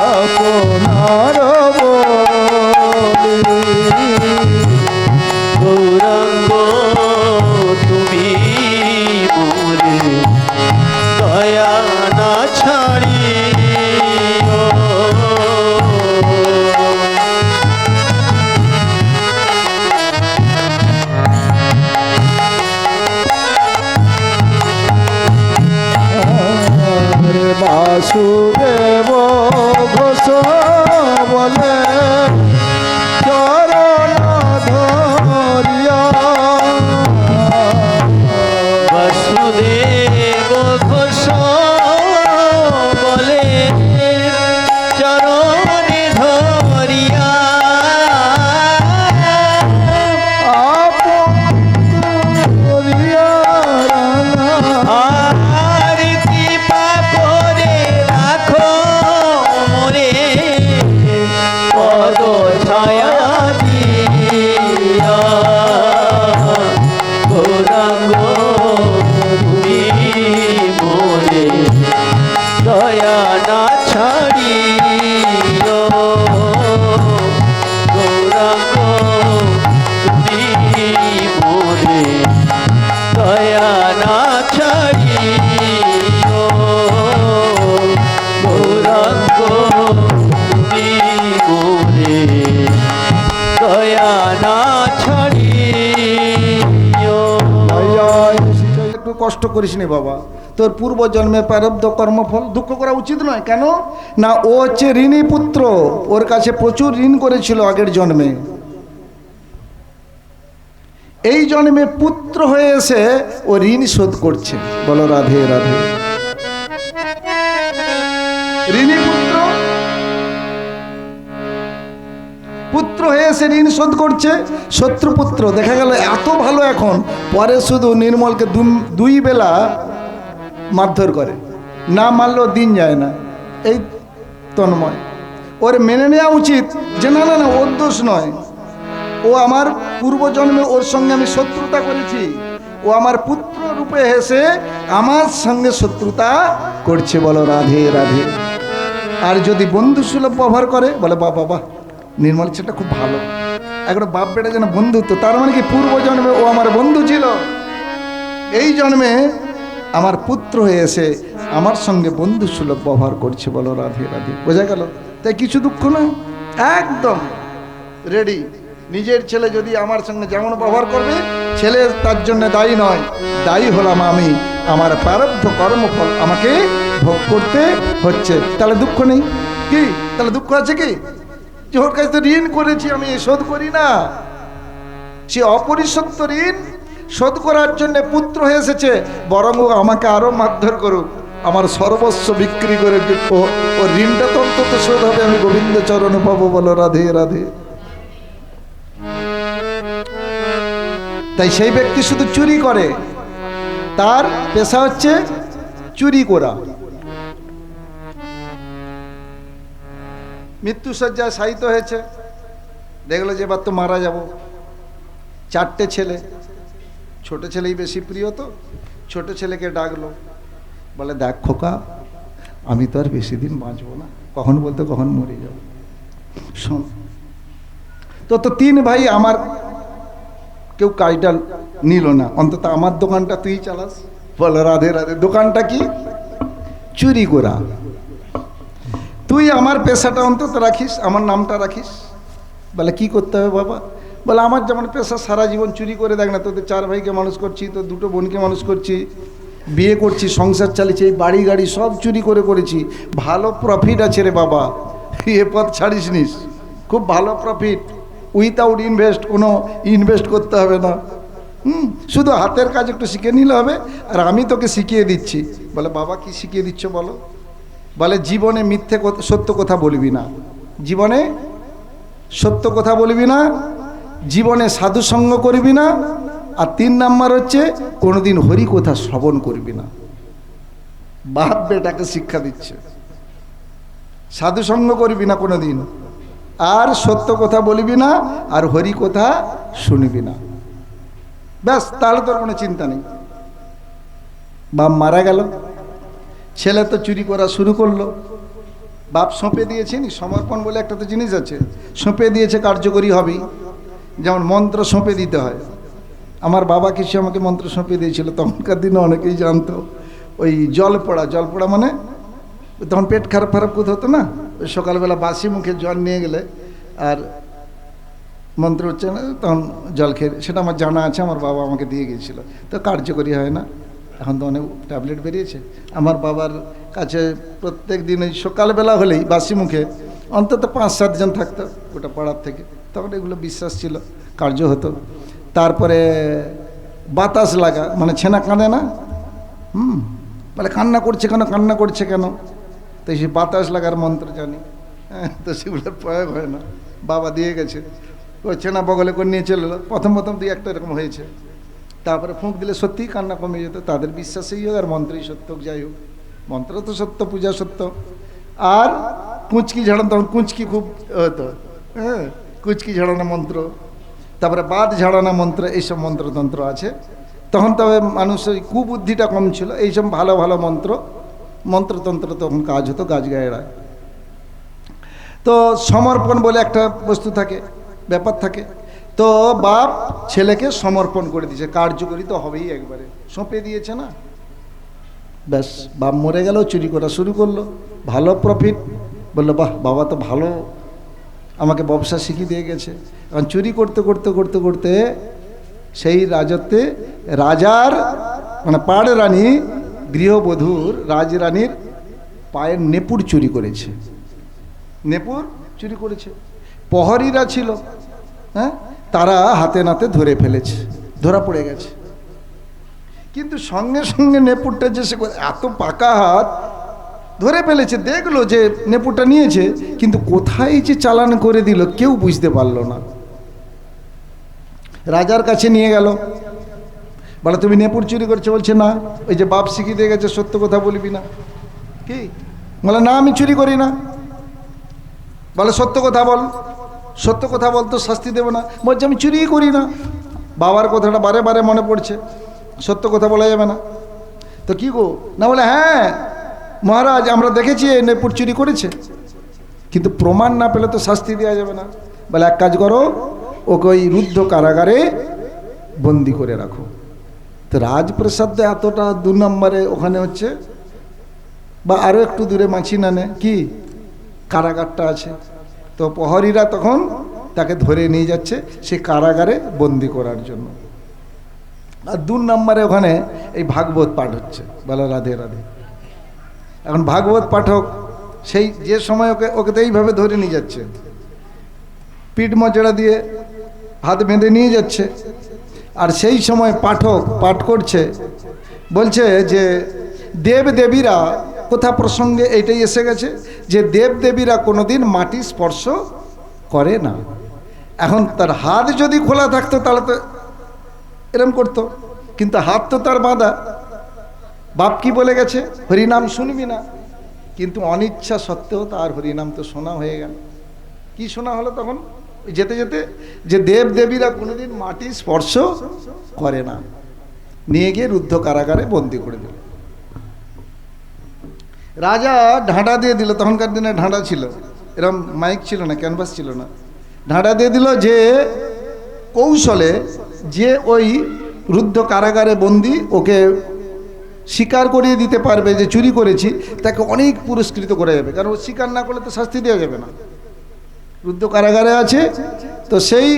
Speaker 1: আপনার বলি
Speaker 2: গৌরাঙ্গ তুমি মোরে দয়া না ছাড়িও
Speaker 1: বাসুদেব ঘোষ বলে চরণ ধরিয়া
Speaker 2: বাসুদেব ঘোষ বলে চরণে ধরিয়া
Speaker 1: আপন করিয়া রাঙা
Speaker 2: আর কৃপা করে রাখো মোরে পদ ছায়া দিয়া গৌরাঙ্গ তুমি মোরে দয়া না ছাড়িও গৌরাঙ্গ তুমি মোরে দয়া না ছাড়িও গৌরাঙ্গ তুমি মোরে দয়া না ছাড়িও
Speaker 1: একটু কষ্ট করিস নি বাবা, তোর পূর্ব জন্মে প্রারব্ধ কর্মফল দুঃখ করা উচিত নয়। কেন না, ও হচ্ছে ঋণী পুত্র, ওর কাছে প্রচুর ঋণ করেছিল আগের জন্মে। এই জন্মে পুত্র হয়ে এসে ও ঋণ শোধ করছে। বলো রাধে রাধে। ঋণী পুত্র পুত্র হয়ে এসে ঋণ শোধ করছে। শত্রুপুত্র দেখা গেল এত ভালো, এখন পরে শুধু নির্মলকে দুই বেলা মারধর করে, না মারলেও দিন যায় না। এই তন্ময়, ওর মেনে নেওয়া উচিত যে না না না, ওর দোষ নয়, ও আমার পূর্বজন্মে ওর সঙ্গে আমি শত্রুতা করেছি, ও আমার পুত্র রূপে এসে আমার সঙ্গে শত্রুতা করছে। বলো রাধে রাধে। আর যদি বন্ধু সুলভ ব্যবহার করে, বলে বাবা বাহ, নির্মল ছেলেটা খুব ভালো, একবার বাপ বেটা যেন বন্ধুত্ব, তার মানে কি পূর্ব জন্মে ও আমার বন্ধু ছিল, এই জন্মে আমার পুত্র হয়ে এসে আমার সঙ্গে বন্ধু সুলভ ব্যবহার করছে। বলো রাধে রাধে, বোঝা গেল? তাই কিছু দুঃখ না, একদম রেডি। নিজের ছেলে যদি আমার সঙ্গে যেমন ব্যবহার করবে, ছেলে তার জন্য দায়ী নয়, দায়ী হলাম আমি, আমার প্রারব্ধ কর্মফল আমাকে ভোগ করতে হচ্ছে। তাহলে দুঃখ নেই কি? তাহলে দুঃখ আছে কি? যে ওর কাছে তো ঋণ করেছি আমি, শোধ করি না। সে অপরিশোধিত ঋণ শোধ করার জন্য পুত্র হয়ে এসেছে, বরং ও আমাকে আরো মারধর করুক, আমার সর্বস্ব বিক্রি করে ও ঋণটা তো অন্তত শোধ হবে, আমি গোবিন্দ চরণ পাবো। বলো রাধে রাধে। তাই সেই ব্যক্তি শুধু চুরি করে, তার পেশা হচ্ছে চুরি করা। মৃত্যুসজ্জায় শায়িত হয়েছে, দেখলো যে এবার তো মারা যাব। 4টে ছেলে, ছোট ছেলেই বেশি প্রিয়, তো ছোট ছেলেকে ডাকলো, বলে দেখ খোকা, আমি তো আর বেশি দিন বাঁচবো না, কখন বলতে কখন মরে যাব, শোন তো 3 ভাই আমার কেউ কাজটা নিল না, অন্তত আমার দোকানটা তুই চালাস। বলে রাধে রাধে। দোকানটা কি? চুরি করা। তুই আমার পেশাটা অন্তত রাখিস, আমার নামটা রাখিস। বলে কি করতে হবে বাবা? বলে আমার যেমন পেশা, সারা জীবন চুরি করে, দেখ না তোদের 4 ভাইকে মানুষ করছি, তো 2 বোনকে মানুষ করছি, বিয়ে করছি, সংসার চালিয়েছি, এই বাড়ি গাড়ি সব চুরি করে করেছি, ভালো প্রফিট আছে রে বাবা, এ পথ ছাড়িস নিস, খুব ভালো প্রফিট, উইথাউট ইনভেস্ট, কোনো ইনভেস্ট করতে হবে না, শুধু হাতের কাজ একটু শিখে নিলে হবে, আর আমি তোকে শিখিয়ে দিচ্ছি। বলে বাবা কি শিখিয়ে দিচ্ছ বলো? বলে জীবনে মিথ্যে কথা, সত্য কথা বলবি না, জীবনে সত্য কথা বলবি না, জীবনে সাধু সঙ্গ করবি না, আর 3 নাম্বার হচ্ছে কোনোদিন হরি কথা শ্রবণ করবি না। বাপ বেটাকে শিক্ষা দিচ্ছে, সাধু সঙ্গ করবি না কোনোদিন, আর সত্য কথা বলবি না, আর হরি কথা শুনবি না, ব্যাস, তাহলে তোর কোনো চিন্তা নেই। বাপ মারা গেল, ছেলে তো চুরি করা শুরু করলো। বাপ সঁপে দিয়েছে, সমর্পণ বলে একটা তো জিনিস আছে, সঁপে দিয়েছে, কার্যকরী হবেই, যেমন মন্ত্র সঁপে দিতে হয়। আমার বাবা কিছু আমাকে মন্ত্র সঁপে দিয়েছিল, তখনকার দিনে অনেকেই জানতো। ওই জল পড়া মানে তখন পেট খারাপ কোথাও হতো না, ওই সকালবেলা বাসি মুখে জল নিয়ে গেলে আর মন্ত্র হচ্ছে না, তখন জল খেয়ে, সেটা আমার জানা আছে, আমার বাবা আমাকে দিয়ে গিয়েছিল। তো কার্যকরী হয় না, এখন তো অনেক ট্যাবলেট বেরিয়েছে। আমার বাবার কাছে প্রত্যেক দিন ওই সকালবেলা হলেই বাসি মুখে অন্তত 5-7 জন থাকতো ওটা পাড়ার থেকে, তখন এগুলো বিশ্বাস ছিল, কার্য হতো। তারপরে বাতাস লাগা, মানে ছেনা কাঁদে না, বলে কান্না করছে কেন, তো সেই বাতাস লাগার মন্ত্র জানি, তো সেগুলোর প্রয়োগ হয় না, বাবা দিয়ে গেছে। ওই ছেনা বগলে করে নিয়ে চলে এলো, প্রথম 2-1টা এরকম হয়েছে, তারপরে ফুঁক দিলে সত্যিই কান্না কমে যেত, তাদের বিশ্বাসেই হোক আর মন্ত্রই সত্য হোক, যাই হোক, মন্ত্র তো সত্য, পূজা সত্য। আর কুঁচকি ঝাড়ানো, তখন কুঁচকি খুব হতো, কুঁচকি ঝাড়ানো মন্ত্র, তারপরে বাদ ঝাড়ানো মন্ত্র, এইসব মন্ত্রতন্ত্র আছে। তখন তবে মানুষের কুবুদ্ধিটা কম ছিল, এইসব ভালো ভালো মন্ত্রতন্ত্র তখন কাজ হতো গাছ গায়েরায়। তো সমর্পণ বলে একটা বস্তু থাকে, ব্যাপার থাকে, তো বাপ ছেলেকে সমর্পণ করে দিয়েছে, কার্যকরী তো হবেই, একবারে সঁপে দিয়েছে না, ব্যাস। বাপ মরে গেল, চুরি করা শুরু করলো, ভালো প্রফিট, বললো বাহ বাবা তো ভালো আমাকে ব্যবসা শিখিয়ে দিয়ে গেছে। কারণ চুরি করতে করতে করতে করতে সেই রাজত্বে রাজার মানে পাড় রানী, গৃহবধূর রাজরানীর পায়ের নেপুর চুরি করেছে, নেপুর চুরি করেছে। প্রহরীরা ছিল, তারা হাতে নাতে ধরে ফেলেছে, ধরা পড়ে গেছে। কিন্তু সঙ্গে সঙ্গে নেপুরটা যে সে এত পাকা হাত, ধরে ফেলেছে, দেখলো যে নেপুরটা নিয়েছে, কিন্তু কোথায় যে চালান করে দিল কেউ বুঝতে পারলো না। রাজার কাছে নিয়ে গেল, বলে তুমি নেপুর চুরি করছো? বলছে না, ওই যে বাপ শিখিয়ে দিয়ে গেছে সত্য কথা বলবি না। কি বলে? না আমি চুরি করি না। বলে সত্য কথা বল, সত্য কথা বল তো শাস্তি দেবো না। বলছে আমি চুরিই করি না। বাবার কথাটা বারে বারে মনে পড়ছে, সত্য কথা বলা যাবে না তো কি গো? না বলে হ্যাঁ মহারাজ আমরা দেখেছি নেপুর চুরি করেছে। কিন্তু প্রমাণ না পেলে তো শাস্তি দেওয়া যাবে না। বলে এক কাজ করো, ওকে ওই রুদ্ধ কারাগারে বন্দি করে রাখো। তো রাজপ্রাসাদ এতটা 2 নম্বরে ওখানে হচ্ছে, বা আরও একটু দূরে মাছিনানে কি কারাগারটা আছে। তো প্রহরীরা তখন তাকে ধরে নিয়ে যাচ্ছে সে কারাগারে বন্দি করার জন্য। আর 2 নম্বরে ওখানে এই ভাগবত পাঠ হচ্ছে। বলো রাধে রাধে। এখন ভাগবত পাঠক সেই যে সময় ওকে তো এইভাবে ধরে নিয়ে যাচ্ছে, পিঠ মচড়া দিয়ে হাত বেঁধে নিয়ে যাচ্ছে। আর সেই সময় পাঠক পাঠ করছে, বলছে যে দেবদেবীরা, কোথা প্রসঙ্গে এইটাই এসে গেছে যে দেবদেবীরা কোনোদিন মাটি স্পর্শ করে না। এখন তার হাত যদি খোলা থাকতো তাহলে তো এরম করতো, কিন্তু হাত তো তার বাঁধা। বাপ কি বলে গেছে, হরিনাম শুনবি না, কিন্তু অনিচ্ছা সত্ত্বেও তার হরিনাম তো শোনা হয়ে গেল। কি শোনা হলো তখন যেতে যেতে, যে দেবদেবীরা কোনোদিন মাটি স্পর্শ করে না। নিয়ে গিয়ে রুদ্ধ কারাগারে বন্দি করে দিল। রাজা ঢাঁড়া দিয়ে দিল, তখনকার দিনে ঢাঁড়া ছিল, এরকম মাইক ছিল না, ক্যানভাস ছিল না, ঢাঁড়া দিয়ে দিল যে কৌশলে যে ওই রুদ্ধ কারাগারে বন্দি ওকে স্বীকার করিয়ে দিতে পারবে যে চুরি করেছি, তাকে অনেক পুরস্কৃত করা যাবে। কারণ ও স্বীকার না করলে তো শাস্তি দেওয়া যাবে না। রুদ্ধ কারাগারে আছে। তো সেই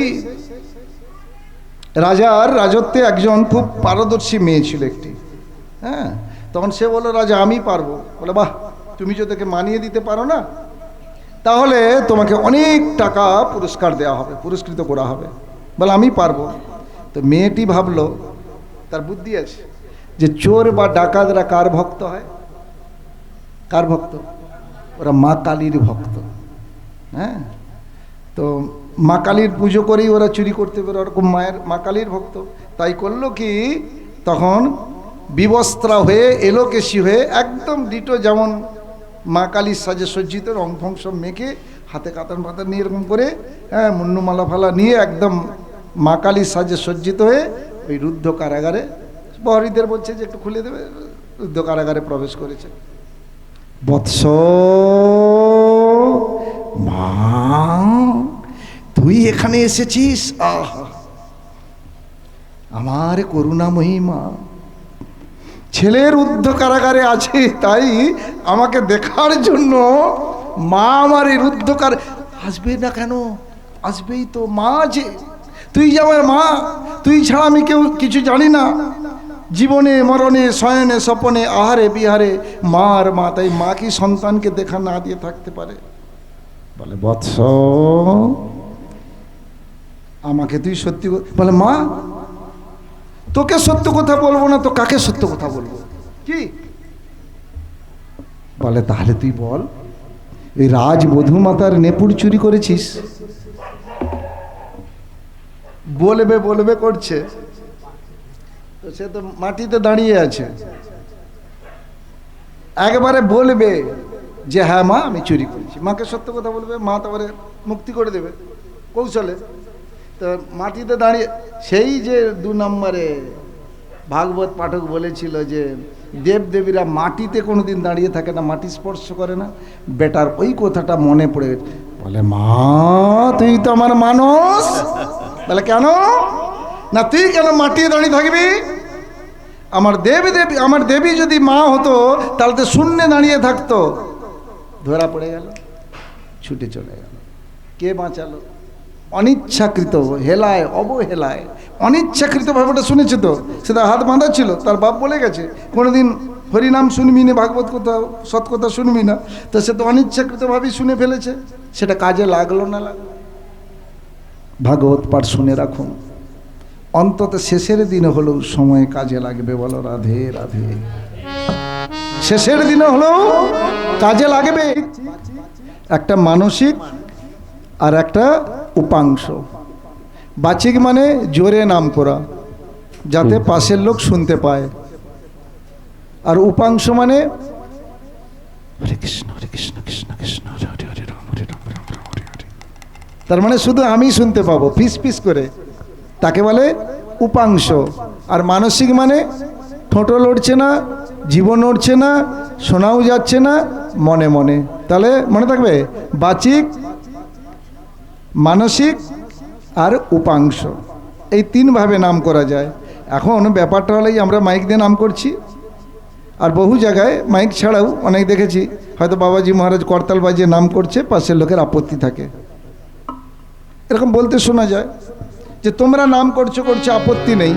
Speaker 1: রাজার রাজত্বে একজন খুব পারদর্শী মেয়ে ছিল একটি। হ্যাঁ, তখন সে বলল, রাজা আমি পারবো। বলে, বাহ, তুমি যদি তাকে মানিয়ে দিতে পারো না, তাহলে তোমাকে অনেক টাকা পুরস্কার দেওয়া হবে, পুরস্কৃত করা হবে। বলে, আমি পারবো। তো মেয়েটি ভাবলো, তার বুদ্ধি আছে, যে চোর বা ডাকাতরা কার ভক্ত হয়? কার ভক্ত? ওরা মা কালীর ভক্ত। হ্যাঁ, তো মা কালীর পুজো করেই ওরা চুরি করতে পারে, ওরকম মা কালীর ভক্ত। তাই করলো কি, তখন বিবস্ত্রা হয়ে এলোকেশি হয়ে একদম ডিটো যেমন মা কালীর সাজে সজ্জিত, রং ফং সব মেখে, হাতে কাতান পাতান নিয়ে এরকম করে, হ্যাঁ, মুন্নুমালা ফালা নিয়ে একদম মা কালীর সাজে সজ্জিত হয়ে ওই রুদ্ধ কারাগারে, প্রহরীদের বলছে যে একটু খুলে দেবে, রুদ্ধ কারাগারে প্রবেশ করেছে। বৎস, মা তুই এখানে এসেছিস, আহা আমার করুণাময়ী মা, ছেলের রুদ্ধ কারাগারে আছে, তাই আমাকে দেখার জন্য মা আমার এই রুদ্ধ আসবে না কেন? আসবেই তো, মা যে তুই যে আমার মা, তুই ছাড়া আমি কেউ কিছু জানি না, জীবনে মরণে শয়নে স্বপনে আহারে বিহারে মার মা, তাই মা কি সন্তানকে দেখা না দিয়ে থাকতে পারে? বলে, বৎস আমাকে তুই সত্যি, বলে, মা তোকে সত্য কথা বলবো না তো কাকে সত্য কথা বলবো? কি বলে, তাহলে তুই বল, এই রাজবধূ মাতার নেপুর চুরি করেছিস? বলবে বলবে করছে, তো সে তো মাটিতে দাঁড়িয়ে আছে। একবারে বলবে যে হ্যাঁ মা আমি চুরি করেছি, মাকে সত্য কথা বলবে, মা তারপরে মুক্তি করে দেবে কৌশলে। তো মাটিতে দাঁড়িয়ে, সেই যে 2 নম্বরে ভাগবত পাঠক বলেছিল যে দেবদেবীরা মাটিতে কোনোদিন দাঁড়িয়ে থাকে না, মাটি স্পর্শ করে না, বেটার ওই কথাটা মনে পড়ে গেছে। বলে, মা তুই তো আমার মানুষ। বলে, কেন? না তুই কেন মাটিতে দাঁড়িয়ে থাকবি? আমার দেবী যদি মা হতো তাহলে তো শূন্যে দাঁড়িয়ে থাকতো। ধরা পড়ে গেল, ছুটে চলে গেল। কে বাঁচালো? অনিচ্ছাকৃত হেলায়, অবহেলায়, অনিচ্ছাকৃতভাবে। ওটা শুনেছে তো, সেটা হাত বাঁধা ছিল, তার বাপ বলে গেছে কোনোদিন হরিনাম শুনবি না, ভাগবত কথা সৎ কথা শুনবি না, তো সে তো অনিচ্ছাকৃতভাবেই শুনে ফেলেছে। সেটা কাজে লাগলো না লাগলো? ভাগবত পাঠ শুনে রাখুন, অন্তত শেষের দিনে হলেও সময় কাজে লাগবে। বলো রাধে রাধে। শেষের দিনে হলেও কাজে লাগবে। একটা মানসিক আর একটা উপাংশ। বাচিক মানে জোরে নাম করা, যাতে পাশের লোক শুনতে পায়। আর উপাংশ মানে হরে কৃষ্ণ হরে কৃষ্ণ কৃষ্ণ কৃষ্ণ হরে হরে হরে রাম হরে রাম রাম রাম হরে হরে। তার মানে শুধু আমি শুনতে পাবো পিস পিস করে, তাকে বলে উপাংশ। আর মানসিক মানে ঠোঁটো লড়ছে না, জীবন নড়ছে না, শোনাও যাচ্ছে না, মনে মনে। তাহলে মনে থাকবে বাচিক, মানসিক আর উপাংশ, এই তিনভাবে নাম করা যায়। এখন ব্যাপারটা হলেই আমরা মাইক দিয়ে নাম করছি, আর বহু জায়গায় মাইক ছাড়াও অনেক দেখেছি হয়তো বাবাজি মহারাজ করতাল বাজিয়ে নাম করছে, পাশের লোকের আপত্তি থাকে। এরকম বলতে শোনা যায় যে তোমরা নাম করছো আপত্তি নেই।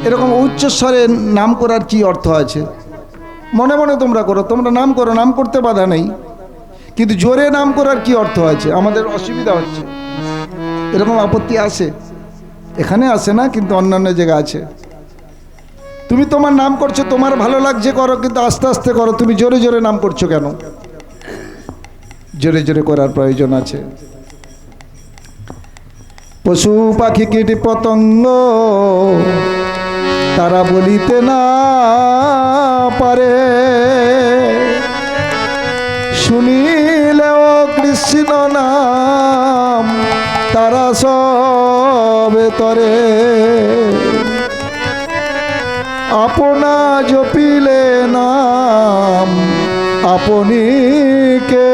Speaker 1: এরকম উচ্চস্বরে নাম করার কি অর্থ আছে? মনে মনে তোমরা করো, তোমরা নাম করো, নাম করতে বাধা নেই, কিন্তু জোরে নাম করার কি অর্থ আছে? আমাদের অসুবিধা হচ্ছে, এরকম আপত্তি আসে। এখানে আসে না, কিন্তু অন্যান্য জায়গায় আছে। তুমি তোমার নাম করছো, তোমার ভালো লাগছে করো, কিন্তু আস্তে আস্তে করো। তুমি জোরে জোরে নাম করছো কেন? জোরে জোরে করার প্রয়োজন আছে। পশু পাখি কীট পতঙ্গ তারা বলিতে না পারে, শুনিলেও কৃষ্ণ নাম তারা সবে তরে। আপনা জপিলে নাম আপনি কে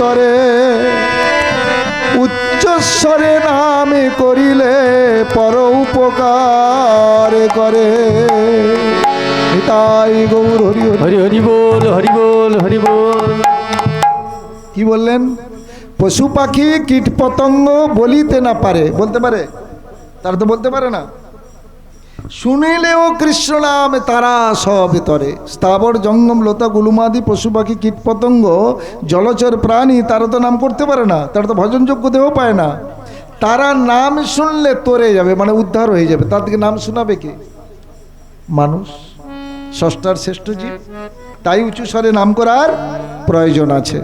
Speaker 1: তরে, উচ্চস্বরে নামে করিলে পর উপকার করে। নিতাই গৌর হরি
Speaker 2: হরি হরি বল, হরি বল, হরি বল।
Speaker 1: কি বললেন? পশু পাখি কীট পতঙ্গ বলিতে না পারে, বলতে পারে? তারা তো বলতে পারে না। শুনিলেও কৃষ্ণ নাম তারা সব তরে। স্থাবর জঙ্গম লতা গুলুমাদি পশু পাখি কীট পতঙ্গ জলচর প্রাণী তারা তো নাম করতে পারে না, তারা তো ভজনযোগ্য দেহ পায় না। তারা নাম শুনলে তরে যাবে, মানে উদ্ধার হয়ে যাবে। তার থেকে নাম শোনাবে কে? মানুষ, ষষ্ঠার শ্রেষ্ঠ জীব। তাই উঁচু স্বরে নাম করার প্রয়োজন আছে।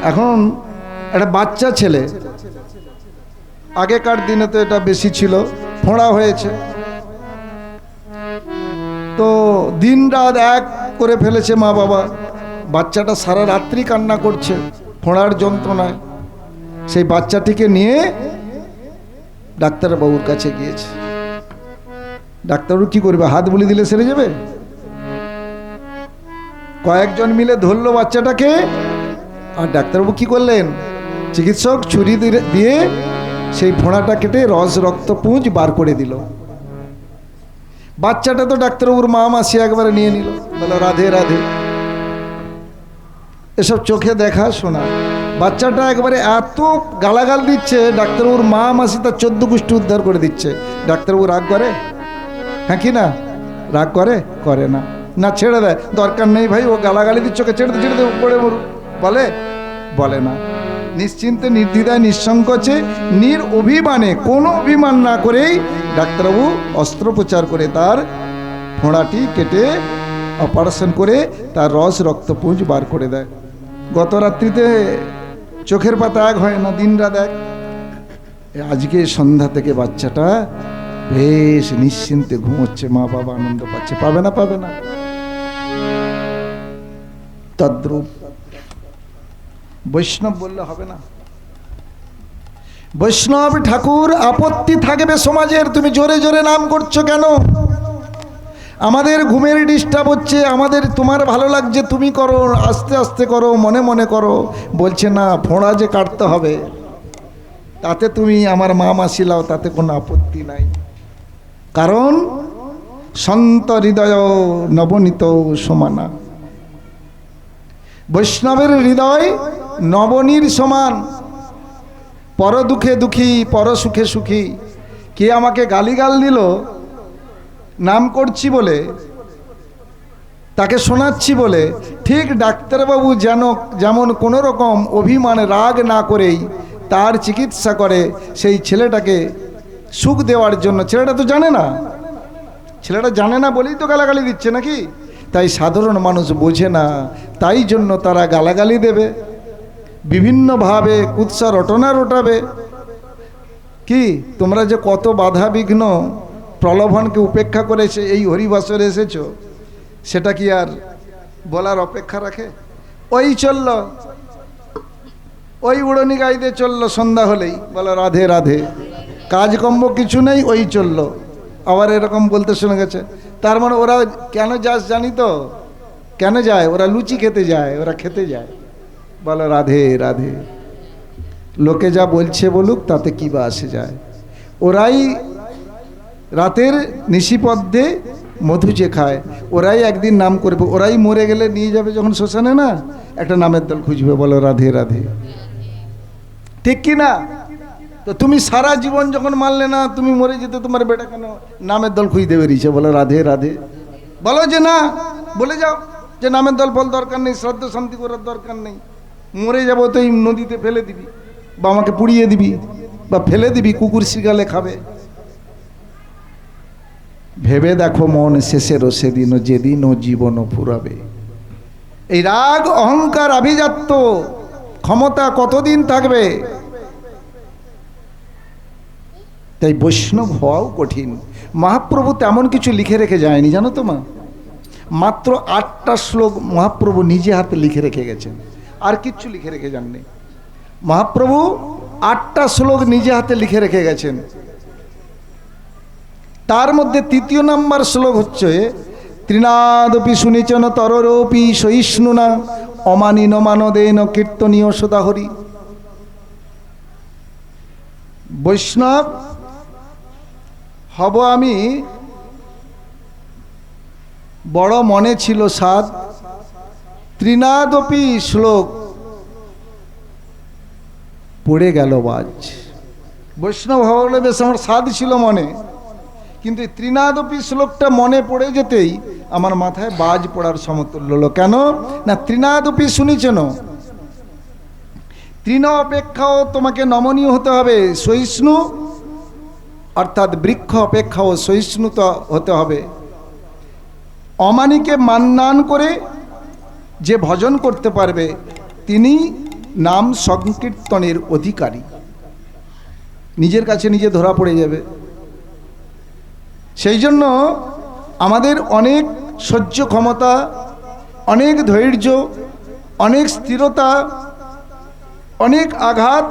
Speaker 1: এখন একটা বাচ্চা ছেলে, আগেকার দিনে তো এটা বেশি ছিল, ফোঁড়া হয়েছে, তো দিন রাত এক করে ফেলেছে মা বাবা। বাচ্চাটা সারা রাত্রি কান্না করছে ফোঁড়ার যন্ত্রণায়। সেই বাচ্চাটিকে নিয়ে ডাক্তারবাবুর কাছে গিয়েছে। ডাক্তারবাবু কি করবে? হাত বুলি দিলে সেরে যাবে? কয়েকজন মিলে ধরলো বাচ্চাটাকে, আর ডাক্তারবাবু কি করলেন? চিকিৎসক ছুরি দিয়ে সেই ফোঁড়াটা কেটে রস রক্তপুঞ্জ বার করে দিল। বাচ্চাটা তো ডাক্তারবাবুর মা মাসি একবারে নিয়ে নিল, বলো রাধে রাধে। এসব চোখে দেখা শোনা। বাচ্চাটা একবারে এত গালাগাল দিচ্ছে, ডাক্তারবাবুর মা মাসি তার 14 গোষ্ঠী উদ্ধার করে দিচ্ছে। ডাক্তারবাবু রাগ করে? হ্যাঁ কি না? রাগ করে? করে না। না ছেড়ে দেয়, দরকার নেই ভাই, ও গালাগালি দিচ্ছে, ওকে ছেড়ে দে পড়ে মরুক, বলে? বলে না। নিশ্চিন্তে নির্দ্বিধায় নিঃসংকোচে অভিমানে, কোনো অভিমান না করেই ডাক্তারবাবু অস্ত্রোপচার করে তার ফোঁড়াটি কেটে অপারেশন করে তার রস রক্তপুঞ্জ বার করে দেয়। গত রাত্রিতে চোখের পাতা এক হয় না, দিন রাত এক। আজকে সন্ধ্যা থেকে বাচ্চাটা বেশ নিশ্চিন্তে ঘুমোচ্ছে, মা বাবা আনন্দ পাচ্ছে। পাবে না? পাবে না? তদ্রূপ বৈষ্ণব বললে হবে না। বৈষ্ণব ঠাকুর আপত্তি থাকবে সমাজের, তুমি জোরে জোরে নাম করছো কেন? আমাদের ঘুমের ডিস্টার্ব হচ্ছে, আমাদের তোমার ভালো লাগছে তুমি করো, আস্তে আস্তে করো, মনে মনে করো। বলছে না, ফোঁড়া যে কাটতে হবে, তাতে তুমি আমার মা মাসি লাও, তাতে কোনো আপত্তি নাই। কারণ সন্ত হৃদয় নবনীত সমানা। বৈষ্ণবের হৃদয় নবনীর সমান। পর দুঃখে দুঃখী, পর সুখে সুখী। কে আমাকে গালিগাল দিল নাম করছি বলে, তাকে শোনাচ্ছি বলে, ঠিক ডাক্তারবাবু যেমন কোনো রকম অভিমান রাগ না করেই তার চিকিৎসা করে সেই ছেলেটাকে সুখ দেওয়ার জন্য। ছেলেটা তো জানে না, ছেলেটা জানে না বলেই তো গালাগালি দিচ্ছে নাকি? তাই সাধারণ মানুষ বোঝে না, তাই জন্য তারা গালাগালি দেবে, বিভিন্নভাবে কুৎসা রটনা রটাবে। কি তোমরা যে কত বাধা বিঘ্ন প্রলোভনকে উপেক্ষা করে এই হরিবাসরে এসেছো, সেটা কি আর বলার অপেক্ষা রাখে? ওই চলল, ওই উড়নি গাইতে চললো, সন্ধ্যা হলেই বলো রাধে রাধে, কাজকর্ম কিছু নেই, ওই চললো। আবার এরকম বলতে শোনা গেছে, তার মানে ওরা কেন যাস জানি তো, কেন যায়? ওরা লুচি খেতে যায়, ওরা খেতে যায়। বলো রাধে রাধে। লোকে যা বলছে বলুক, তাতে কি বা আসে যায়। ওরাই রাতের নিশিপদ্মে মধু যে খায়, ওরাই একদিন নাম করবে। ওরাই মরে গেলে নিয়ে যাবে যখন শ্মশানে, না একটা নামের দল খুঁজবে। বলো রাধে রাধে, ঠিক কি না? তো তুমি সারা জীবন যখন মানলে না, তুমি মরে যেতে, তোমার বেটা কেন নামের দল খুঁজতে বেরিয়েছে? বলো রাধে রাধে। বলো যে না, বলে যাও যে নামের দল ফল দরকার নেই, শ্রদ্ধা শান্তি করার দরকার নেই, মরে যাবো তো এই নদীতে ফেলে দিবি, বা আমাকে পুড়িয়ে দিবি, বা ফেলে দিবি, কুকুর শিগালে খাবে। ভেবে দেখো মন, শেষেরও সেদিনও, যেদিনও জীবন ফুরাবে। এই রাগ অহংকার আভিজাত্য ক্ষমতা কতদিন থাকবে? তাই বৈষ্ণব হওয়াও কঠিন। মহাপ্রভু তেমন কিছু লিখে রেখে যায়নি, জানো তো মা? মাত্র 8টা শ্লোক মহাপ্রভু নিজে হাতে লিখে রেখে গেছেন, আর কিচ্ছু লিখে রেখে যাননি। মহাপ্রভু 8টা শ্লোক নিজে হাতে লিখে রেখে গেছেন। তার মধ্যে 3য় নাম্বার শ্লোক হচ্ছে, ত্রিনাদপি শুনিচন তররূপী সহিষ্ণুনা অমানিন মানদেন কীর্তনীয় সদাহরি। বৈষ্ণব হব আমি বড় মনে ছিল সাদ, ত্রিনাদপি শ্লোক পড়ে গেল বাজ। বৈষ্ণব হওয়া বলে বেশ আমার সাদ ছিল মনে, কিন্তু ত্রিনাদপি শ্লোকটা মনে পড়ে যেতেই আমার মাথায় বাজ পড়ার সমতুল্য হলো। কেন না? ত্রিনাদপি শুনেছেন, তৃণ অপেক্ষাও তোমাকে নমনীয় হতে হবে, সহিষ্ণু অর্থাৎ বৃক্ষ অপেক্ষাও সহিষ্ণুতা হতে হবে। অমানিকে মান্নান করে যে ভজন করতে পারবে, তিনি নাম সংকীর্তনের অধিকারী। নিজের কাছে নিজে ধরা পড়ে যাবে। সেই জন্য আমাদের অনেক সহ্য ক্ষমতা, অনেক ধৈর্য, অনেক স্থিরতা, অনেক আঘাত,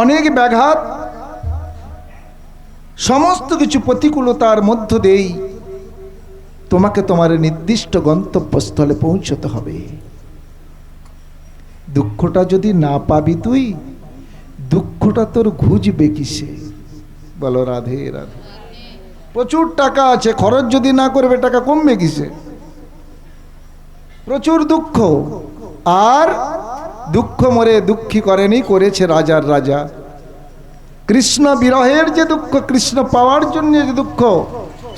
Speaker 1: অনেক ব্যাঘাত, সমস্ত কিছু প্রতিকূলতার মধ্য দিয়েই তোমাকে তোমার নির্দিষ্ট গন্তব্যস্থলে পৌঁছতে হবে। দুঃখটা যদি না পাবি তুই, দুঃখটা তোর ঘুজবে কিসে? বলো রাধে রাধে। প্রচুর টাকা আছে, খরচ যদি না করবে টাকা কমবে কিসে? প্রচুর দুঃখ, আর দুঃখ মরে দুঃখী করেনি, করেছে রাজার রাজা। কৃষ্ণ বিরহের যে দুঃখ, কৃষ্ণ পাওয়ার জন্য যে দুঃখ,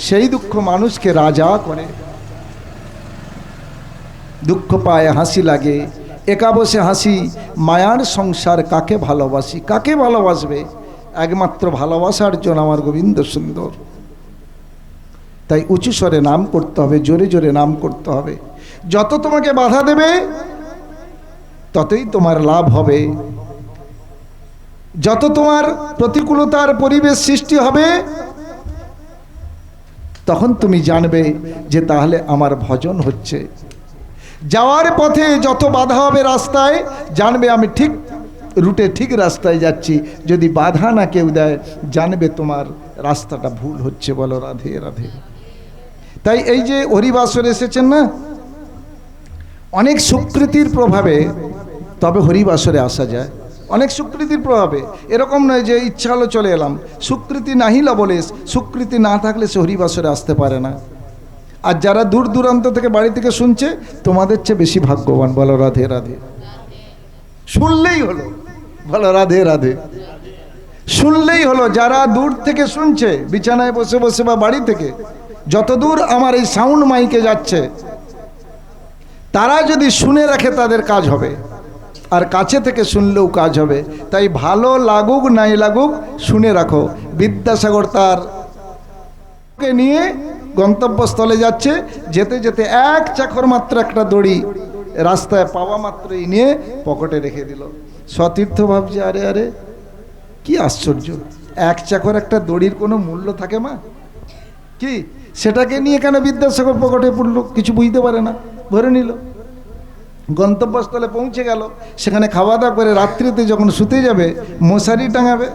Speaker 1: সেই দুঃখ মানুষকে রাজা করে। দুঃখ পায় হাসি লাগে, একা বসে হাসি, মায়ার সংসার কাকে ভালোবাসি। কাকে ভালোবাসবে? একমাত্র ভালোবাসার জন্য আমার গোবিন্দ সুন্দর। তাই উঁচু স্বরে নাম করতে হবে, জোরে জোরে নাম করতে হবে। যত তোমাকে বাধা দেবে ততই তোমার লাভ হবে। যত তোমার প্রতিকূলতার পরিবেশ সৃষ্টি হবে, তখন তুমি জানবে যে তাহলে আমার ভজন হচ্ছে। যাওয়ার পথে যত বাধা হবে রাস্তায়, জানবে আমি ঠিক রুটে, ঠিক রাস্তায় যাচ্ছি। যদি বাধা না কেউ দেয়, জানবে তোমার রাস্তাটা ভুল হচ্ছে। বলো রাধে রাধে। তাই এই যে হরিবাসরে এসেছেন না, অনেক সুকৃতির প্রভাবে তবে হরিবাসরে আসা যায়। অনেক সুকৃতির প্রভাবে, এরকম নয় যে ইচ্ছা হলো চলে এলাম। সুকৃতি নাহিল বলে, সুকৃতি না থাকলে সে হরিবাসরে আসতে পারে না। আর যারা দূর দূরান্ত থেকে বাড়ি থেকে শুনছে, তোমাদের চেয়ে বেশি ভাগ্যবান। বলো রাধে রাধে। শুনলেই হলো, বলো রাধে রাধে। শুনলেই হলো। যারা দূর থেকে শুনছে, বিছানায় বসে বসে বা বাড়ি থেকে, যত দূর আমার এই সাউন্ড মাইকে যাচ্ছে, তারা যদি শুনে রাখে তাদের কাজ হবে, আর কাছে থেকে শুনলেও কাজ হবে। তাই ভালো লাগুক নাই লাগুক, শুনে রাখো। বিদ্যাসাগর তার নিয়ে গন্তব্যস্থলে যাচ্ছে, যেতে যেতে এক চাকর মাত্র একটা দড়ি রাস্তায় পাওয়া মাত্রই নিয়ে পকেটে রেখে দিল। সতীর্থ ভাবছে, আরে আরে কি আশ্চর্য, এক চাকর একটা দড়ির কোনো মূল্য থাকে মা? কি সেটাকে নিয়ে কেন বিদ্যাসাগর পকেটে পড়লো? কিছু বুঝতে পারে না, ভরে নিল। গন্তব্যস্থলে পৌঁছে গেল। সেখানে খাওয়া দাওয়া করে রাত্রিতে যখন শুতে যাবে, মশারি টাঙাবে।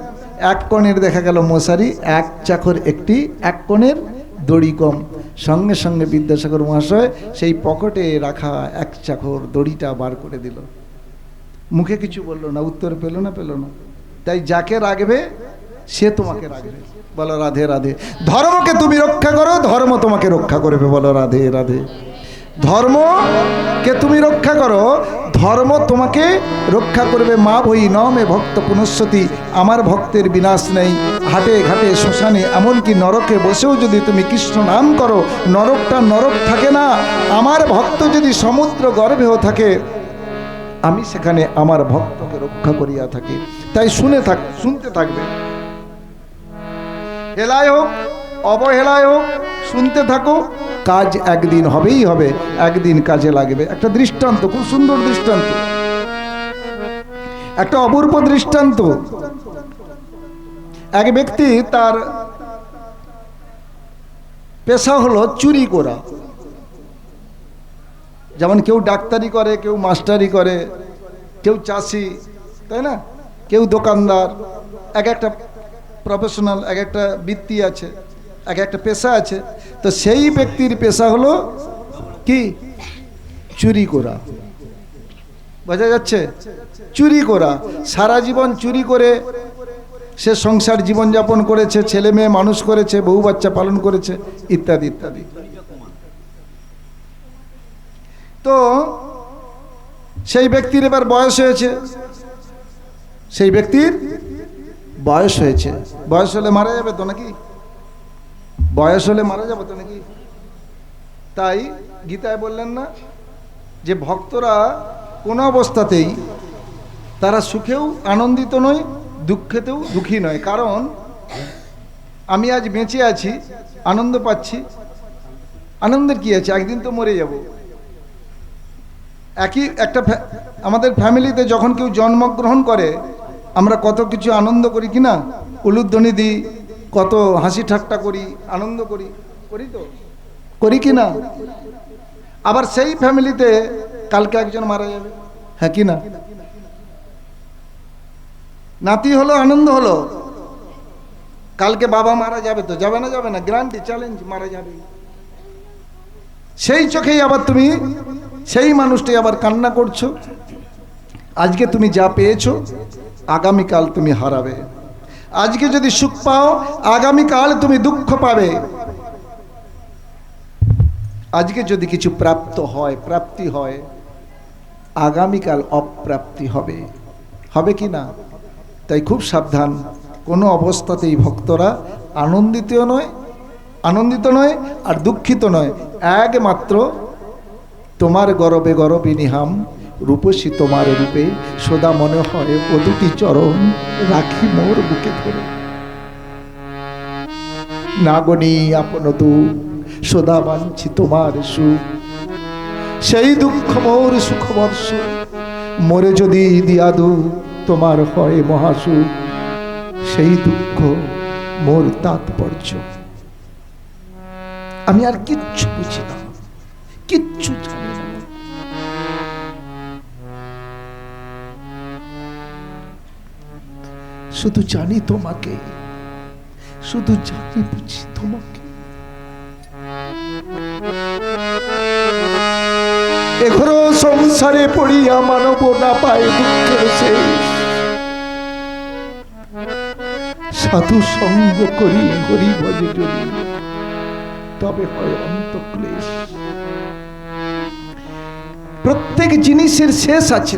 Speaker 1: এক কোণের দেখা গেল মশারি, এক চাকর একটি, এক কোণের দড়ি কম। সঙ্গে সঙ্গে বিদ্যাসাগর মহাশয় সেই পকেটে রাখা এক চাকর দড়িটা বার করে দিল। মুখে কিছু বললো না, উত্তর পেল না। তাই যাকে রাখবে সে তোমাকে রাখবে। বলো রাধে রাধে। ধর্মকে তুমি রক্ষা করো, ধর্ম তোমাকে রক্ষা করবে। বলো রাধে রাধে। ধর্মকে তুমি রক্ষা করো, ধর্ম তোমাকে রক্ষা করবে। মা ভই ন মে ভক্ত পুনঃসতি, আমার ভক্তের বিনাশ নেই। হাটে ঘাটে শ্মশানে এমনকি নরকে বসেও যদি তুমি কৃষ্ণ নাম করো, নরকটা নরক থাকে না। আমার ভক্ত যদি সমুদ্র গর্ভেও থাকে, আমি সেখানে আমার ভক্তকে রক্ষা করিয়া থাকি। তাই শুনতে থাকবে, হেলায় হোক অবহেলায় হোক, শুনতে থাকো। কাজ একদিন হবেই হবে, একদিন কাজে লাগবে। একটা দৃষ্টান্ত, খুব সুন্দর দৃষ্টান্ত, একটা অপূর্ব দৃষ্টান্ত। এক ব্যক্তি, তার পেশা হলো চুরি করা। যেমন কেউ ডাক্তারি করে, কেউ মাস্টারি করে, কেউ চাষি, তাই না, কেউ দোকানদার। এক একটা প্রফেশনাল, এক একটা বৃত্তি আছে, এক একটা পেশা আছে। তো সেই ব্যক্তির পেশা হলো কি? চুরি করা। বোঝা যাচ্ছে? চুরি করা। সারা জীবন চুরি করে সে সংসার জীবনযাপন করেছে, ছেলে মেয়ে মানুষ করেছে, বউ বাচ্চা পালন করেছে, ইত্যাদি ইত্যাদি। তো সেই ব্যক্তির এবার বয়স হয়েছে, সেই ব্যক্তির বয়স হয়েছে। বয়স হলে মারা যাবে তো নাকি? বয়স হলে মারা যাবে তো নাকি? তাই গীতায় বললেন না যে ভক্তরা কোনো অবস্থাতেই তারা সুখেও আনন্দিত নয়, দুঃখেতেও দুঃখী নয়। কারণ আমি আজ বেঁচে আছি, আনন্দ পাচ্ছি। আনন্দের কি আছে? একদিন তো মরে যাব। একই একটা আমাদের ফ্যামিলিতে যখন কেউ জন্মগ্রহণ করে, আমরা কত কিছু আনন্দ করি কিনা, উলুধ্বনি দিই, কত হাসি ঠাট্টা করি, আনন্দ করি, তো করি কিনা? আবার সেই ফ্যামিলিতে কালকে একজন মারা যাবে, হ্যাঁ কি না? নাতি হলো, আনন্দ হলো, কালকে বাবা মারা যাবে, তো যাবে না? যাবে না? গ্যারান্টি, চ্যালেঞ্জ, মারা যাবে। সেই চোখেই আবার তুমি সেই মানুষটি আবার কান্না করছো। আজকে তুমি যা পেয়েছো আগামীকাল তুমি হারাবে। আজকে যদি সুখ পাও, আগামীকাল তুমি দুঃখ পাবে। আজকে যদি কিছু প্রাপ্তি হয়, আগামীকাল অপ্রাপ্তি হবে। হবে কি না? তাই খুব সাবধান। কোনো অবস্থাতেই ভক্তরা আনন্দিত নয় আর দুঃখিত নয়। একমাত্র তোমার গরবে গরবিনিহাম, রূপসী তোমার রূপে সদা মনে হয় ও দুটি চরণ রাখি মোর বুকে ধরে। নাগনি আপন দুঃখ সদা বাঞ্ছি তোমার সুখ, সেই দুঃখ মোর সুখ বর্ষ, মোরে যদি দিয়াদু তোমার হয় মহাসুখ, সেই দুঃখ মোর তাৎপর্য। আমি আর কিচ্ছু বুঝি না, কিচ্ছু জানি না। শুধু জানি তোমাকে, শুধু জানি বুঝি তোমাকে। এঘোর সংসারে পড়িয়া মানব না পায় দুঃখের শেষ, সাধু সঙ্গ করি হরি ভজে যদি, তবে হয় অন্তক্লেশ। প্রত্যেক জিনিসের শেষ আছে।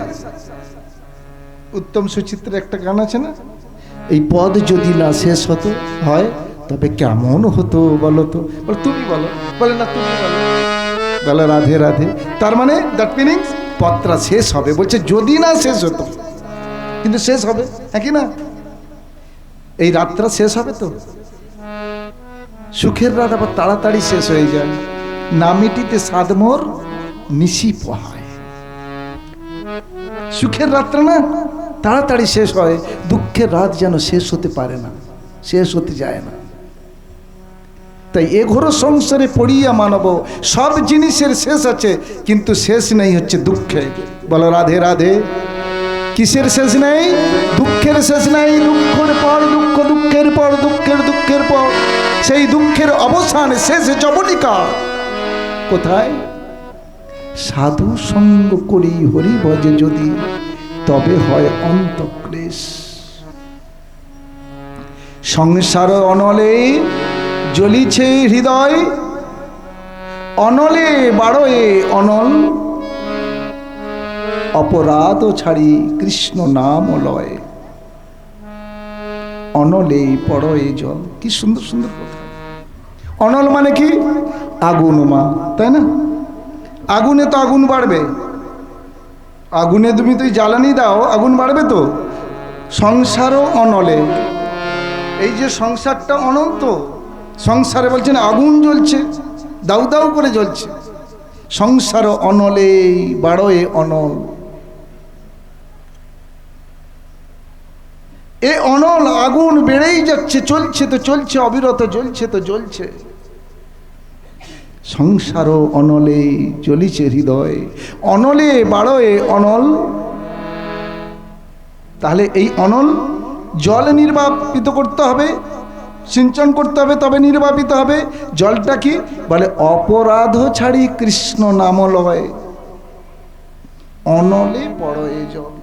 Speaker 1: উত্তম সুচিত্রের একটা গান আছে না, এই পদ যদি না শেষ হতো হয় তবে কেমন হতো বলো তো? তুমি বলো, বলে না তুমি বলো, বলো রাধে রাধে। তার মানে দ্যাট মিনিংস পদটা শেষ হবে। বলছে যদি না শেষ হতো, কিন্তু শেষ হবে, হ্যাঁ কি না? এই রাতটা শেষ হবে তো। সুখের রাত আবার তাড়াতাড়ি শেষ হয়ে যায়। না মিটিতে সাদমোর নিশি পোহায়। সুখের রাতটা না তাড়াতাড়ি শেষ হয়, দুঃখের রাত যেন শেষ হতে পারে না, শেষ হতে যায় না। তাই এ ঘোর সংসারে পড়িয়া মানব, সব জিনিসের শেষ আছে, কিন্তু শেষ নেই হচ্ছে দুঃখে। বলো রাধে রাধে। কিসের শেষ নেই? দুঃখের শেষ নেই। দুঃখের পর দুঃখ, দুঃখের পর দুঃখের পর সেই দুঃখের অবসান শেষ জবনিকা কোথায়? সাধু সঙ্গ করি হরি ভজে যদি, তবে হয় অন্তঃক্লেশ। সংসার অনলে জ্বলিছে হৃদয়, অনলে বাড়য়ে অনল, অপরাধ ছাড়ি কৃষ্ণ নাম লয়, অনলে পড়য়ে জল। কি সুন্দর সুন্দর কথা। অনল মানে কি? আগুন মা, তাই না? আগুনে তো আগুন বাড়বে, আগুনে তুমি তুই জ্বালানি দাও, আগুন বাড়বে তো। সংসারও অনলে, এই যে সংসারটা অনন্ত, সংসারে বলছেন আগুন জ্বলছে, দাউ দাউ করে জ্বলছে। সংসার অনলে বাড়য়ে অনল, এ অনল আগুন বেড়েই যাচ্ছে, চলছে তো চলছে, অবিরত জ্বলছে তো জ্বলছে। সংসার অনলে জ্বলিছে হৃদয়, অনলে বাড়য়ে অনল। তাহলে এই অনল জল নির্বাপিত করতে হবে, সিঞ্চন করতে হবে, তবে নির্বাপিত হবে। জলটা কি বলে? অপরাধ ছাড়ি কৃষ্ণ নাম লয়, অনলে পড়য়ে জল।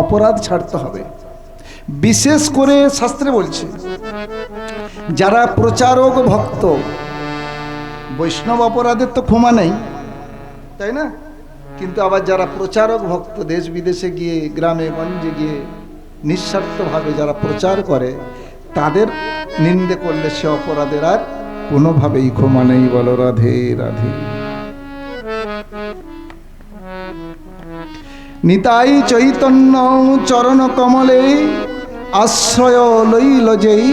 Speaker 1: অপরাধ ছাড়তে হবে। বিশেষ করে শাস্ত্রে বলছে যারা প্রচারক ভক্ত, বৈষ্ণব অপরাধের তো ক্ষমা নেই, তাই না? কিন্তু আবার যারা প্রচারক ভক্ত, দেশ বিদেশে গিয়ে গ্রামে গঞ্জে গিয়ে নিঃস্বার্থভাবে যারা প্রচার করে, তাদের নিন্দে করলে সে অপরাধের আর কোনোভাবেই ক্ষমা নেই। বলো রাধে রাধে। নিতাই চৈতন্য চরণ কমলে আশ্রয় লইল যেই,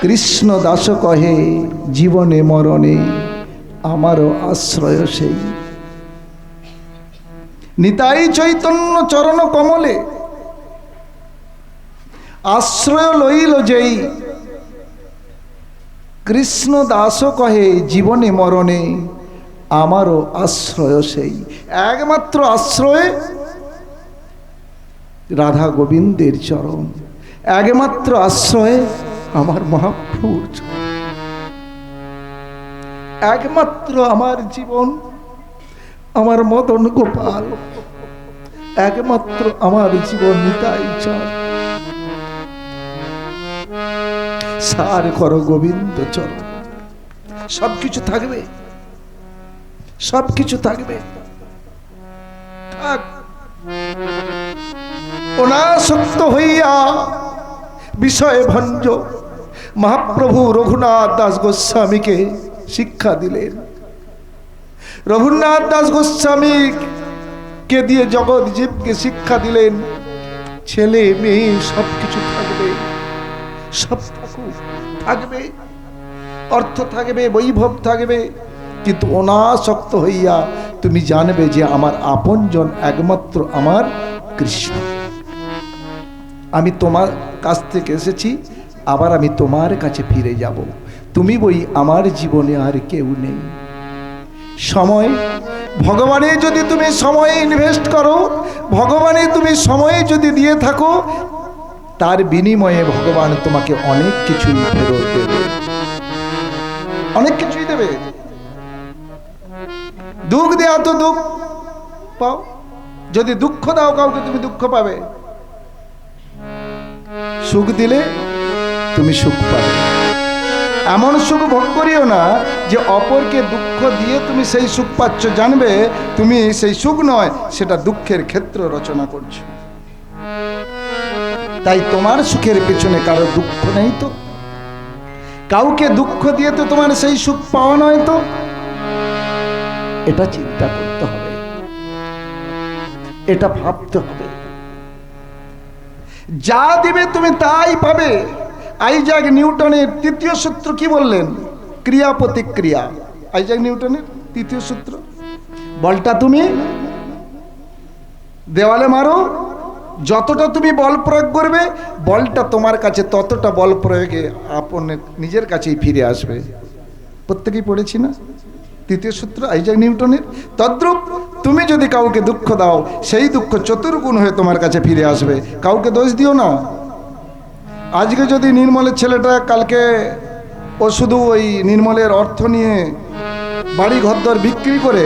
Speaker 1: কৃষ্ণ দাস কহে জীবনে মরণে আমারও আশ্রয় সেই। নিতাই চৈতন্য চরণ কমলে আশ্রয় লইল যেই, কৃষ্ণ দাস কহে জীবনে মরণে আমারও আশ্রয় সেই। একমাত্র আশ্রয় রাধা গোবিন্দের চরণ, একমাত্র আশ্রয় আমার মহাপ্রভুর চরণ। একমাত্র আমার জীবন আমার মদন গোপাল, একমাত্র আমার জীবন নিতাই চাঁদ। সার করো গোবিন্দ চরণ, সবকিছু থাকবে, সবকিছু থাকবে। থাক অনাসক্ত হইয়া বিষয় ভঞ্জ মহাপ্রভু রঘুনাথ দাস গোস্বামীকে শিক্ষা দিলেন। রঘুনাথ দাস গোস্বামী কে দিয়ে জগৎ জীবকে শিক্ষা দিলেন, ছেলে মেয়ে সবকিছু থাকবে, সব থাকবে, অর্থ থাকবে, বৈভব থাকবে, কিন্তু অনাসক্ত হইয়া তুমি জানবে যে আমার আপনজন একমাত্র আমার কৃষ্ণ। আমি তোমার কাছ থেকে এসেছি, আবার আমি তোমার কাছে ফিরে যাব। তুমি বই আমার জীবনে আর কেউ নেই। সময়, ভগবানে যদি তুমি সময় ইনভেস্ট করো, ভগবানে তুমি সময় যদি দিয়ে থাকো, তার বিনিময়ে ভগবান তোমাকে অনেক কিছুই ফেরত দেবে, অনেক কিছুই দেবে। দুঃখ দেওয়া তো দুঃখ পাও, যদি দুঃখ দাও কাউকে তুমি দুঃখ পাবে, সুখ দিলে তুমি সুখ পাবে। এমন সুখ ভোগ করিও না যে অপরকে দুঃখ দিয়ে তুমি সেই সুখ পাচ্ছ, জানবে তুমি সেই সুখ নয়, সেটা দুঃখের ক্ষেত্র রচনা করছো। তাই তোমার সুখের পেছনে কারো দুঃখ নেই তো, কাউকে দুঃখ দিয়ে তো তোমার সেই সুখ পাওয়া নয় তো। এটা চিন্তা করতে হবে, এটা ভাবতে হবে। যা দিবে তুমি তাই পাবে। আইজাক নিউটনের তৃতীয় সূত্র কি বললেন? ক্রিয়া প্রতিক্রিয়া। আইজাক নিউটনের তৃতীয় সূত্র, বলটা তুমি দেওয়ালে মারো, যতটা তুমি বল প্রয়োগ করবে, বলটা তোমার কাছে ততটা বল প্রয়োগে আপন নিজের কাছেই ফিরে আসবে। প্রত্যেকেই পড়েছি না তৃতীয় সূত্র আইজাক নিউটনের? তদ্রূপ তুমি যদি কাউকে দুঃখ দাও, সেই দুঃখ চতুর্গুণ হয়ে তোমার কাছে ফিরে আসবে। কাউকে দোষ দিও না। আজকে যদি নির্মলের ছেলেটা কালকে ও শুধু ওই নির্মলের অর্থ নিয়ে বাড়ি ঘরদর বিক্রি করে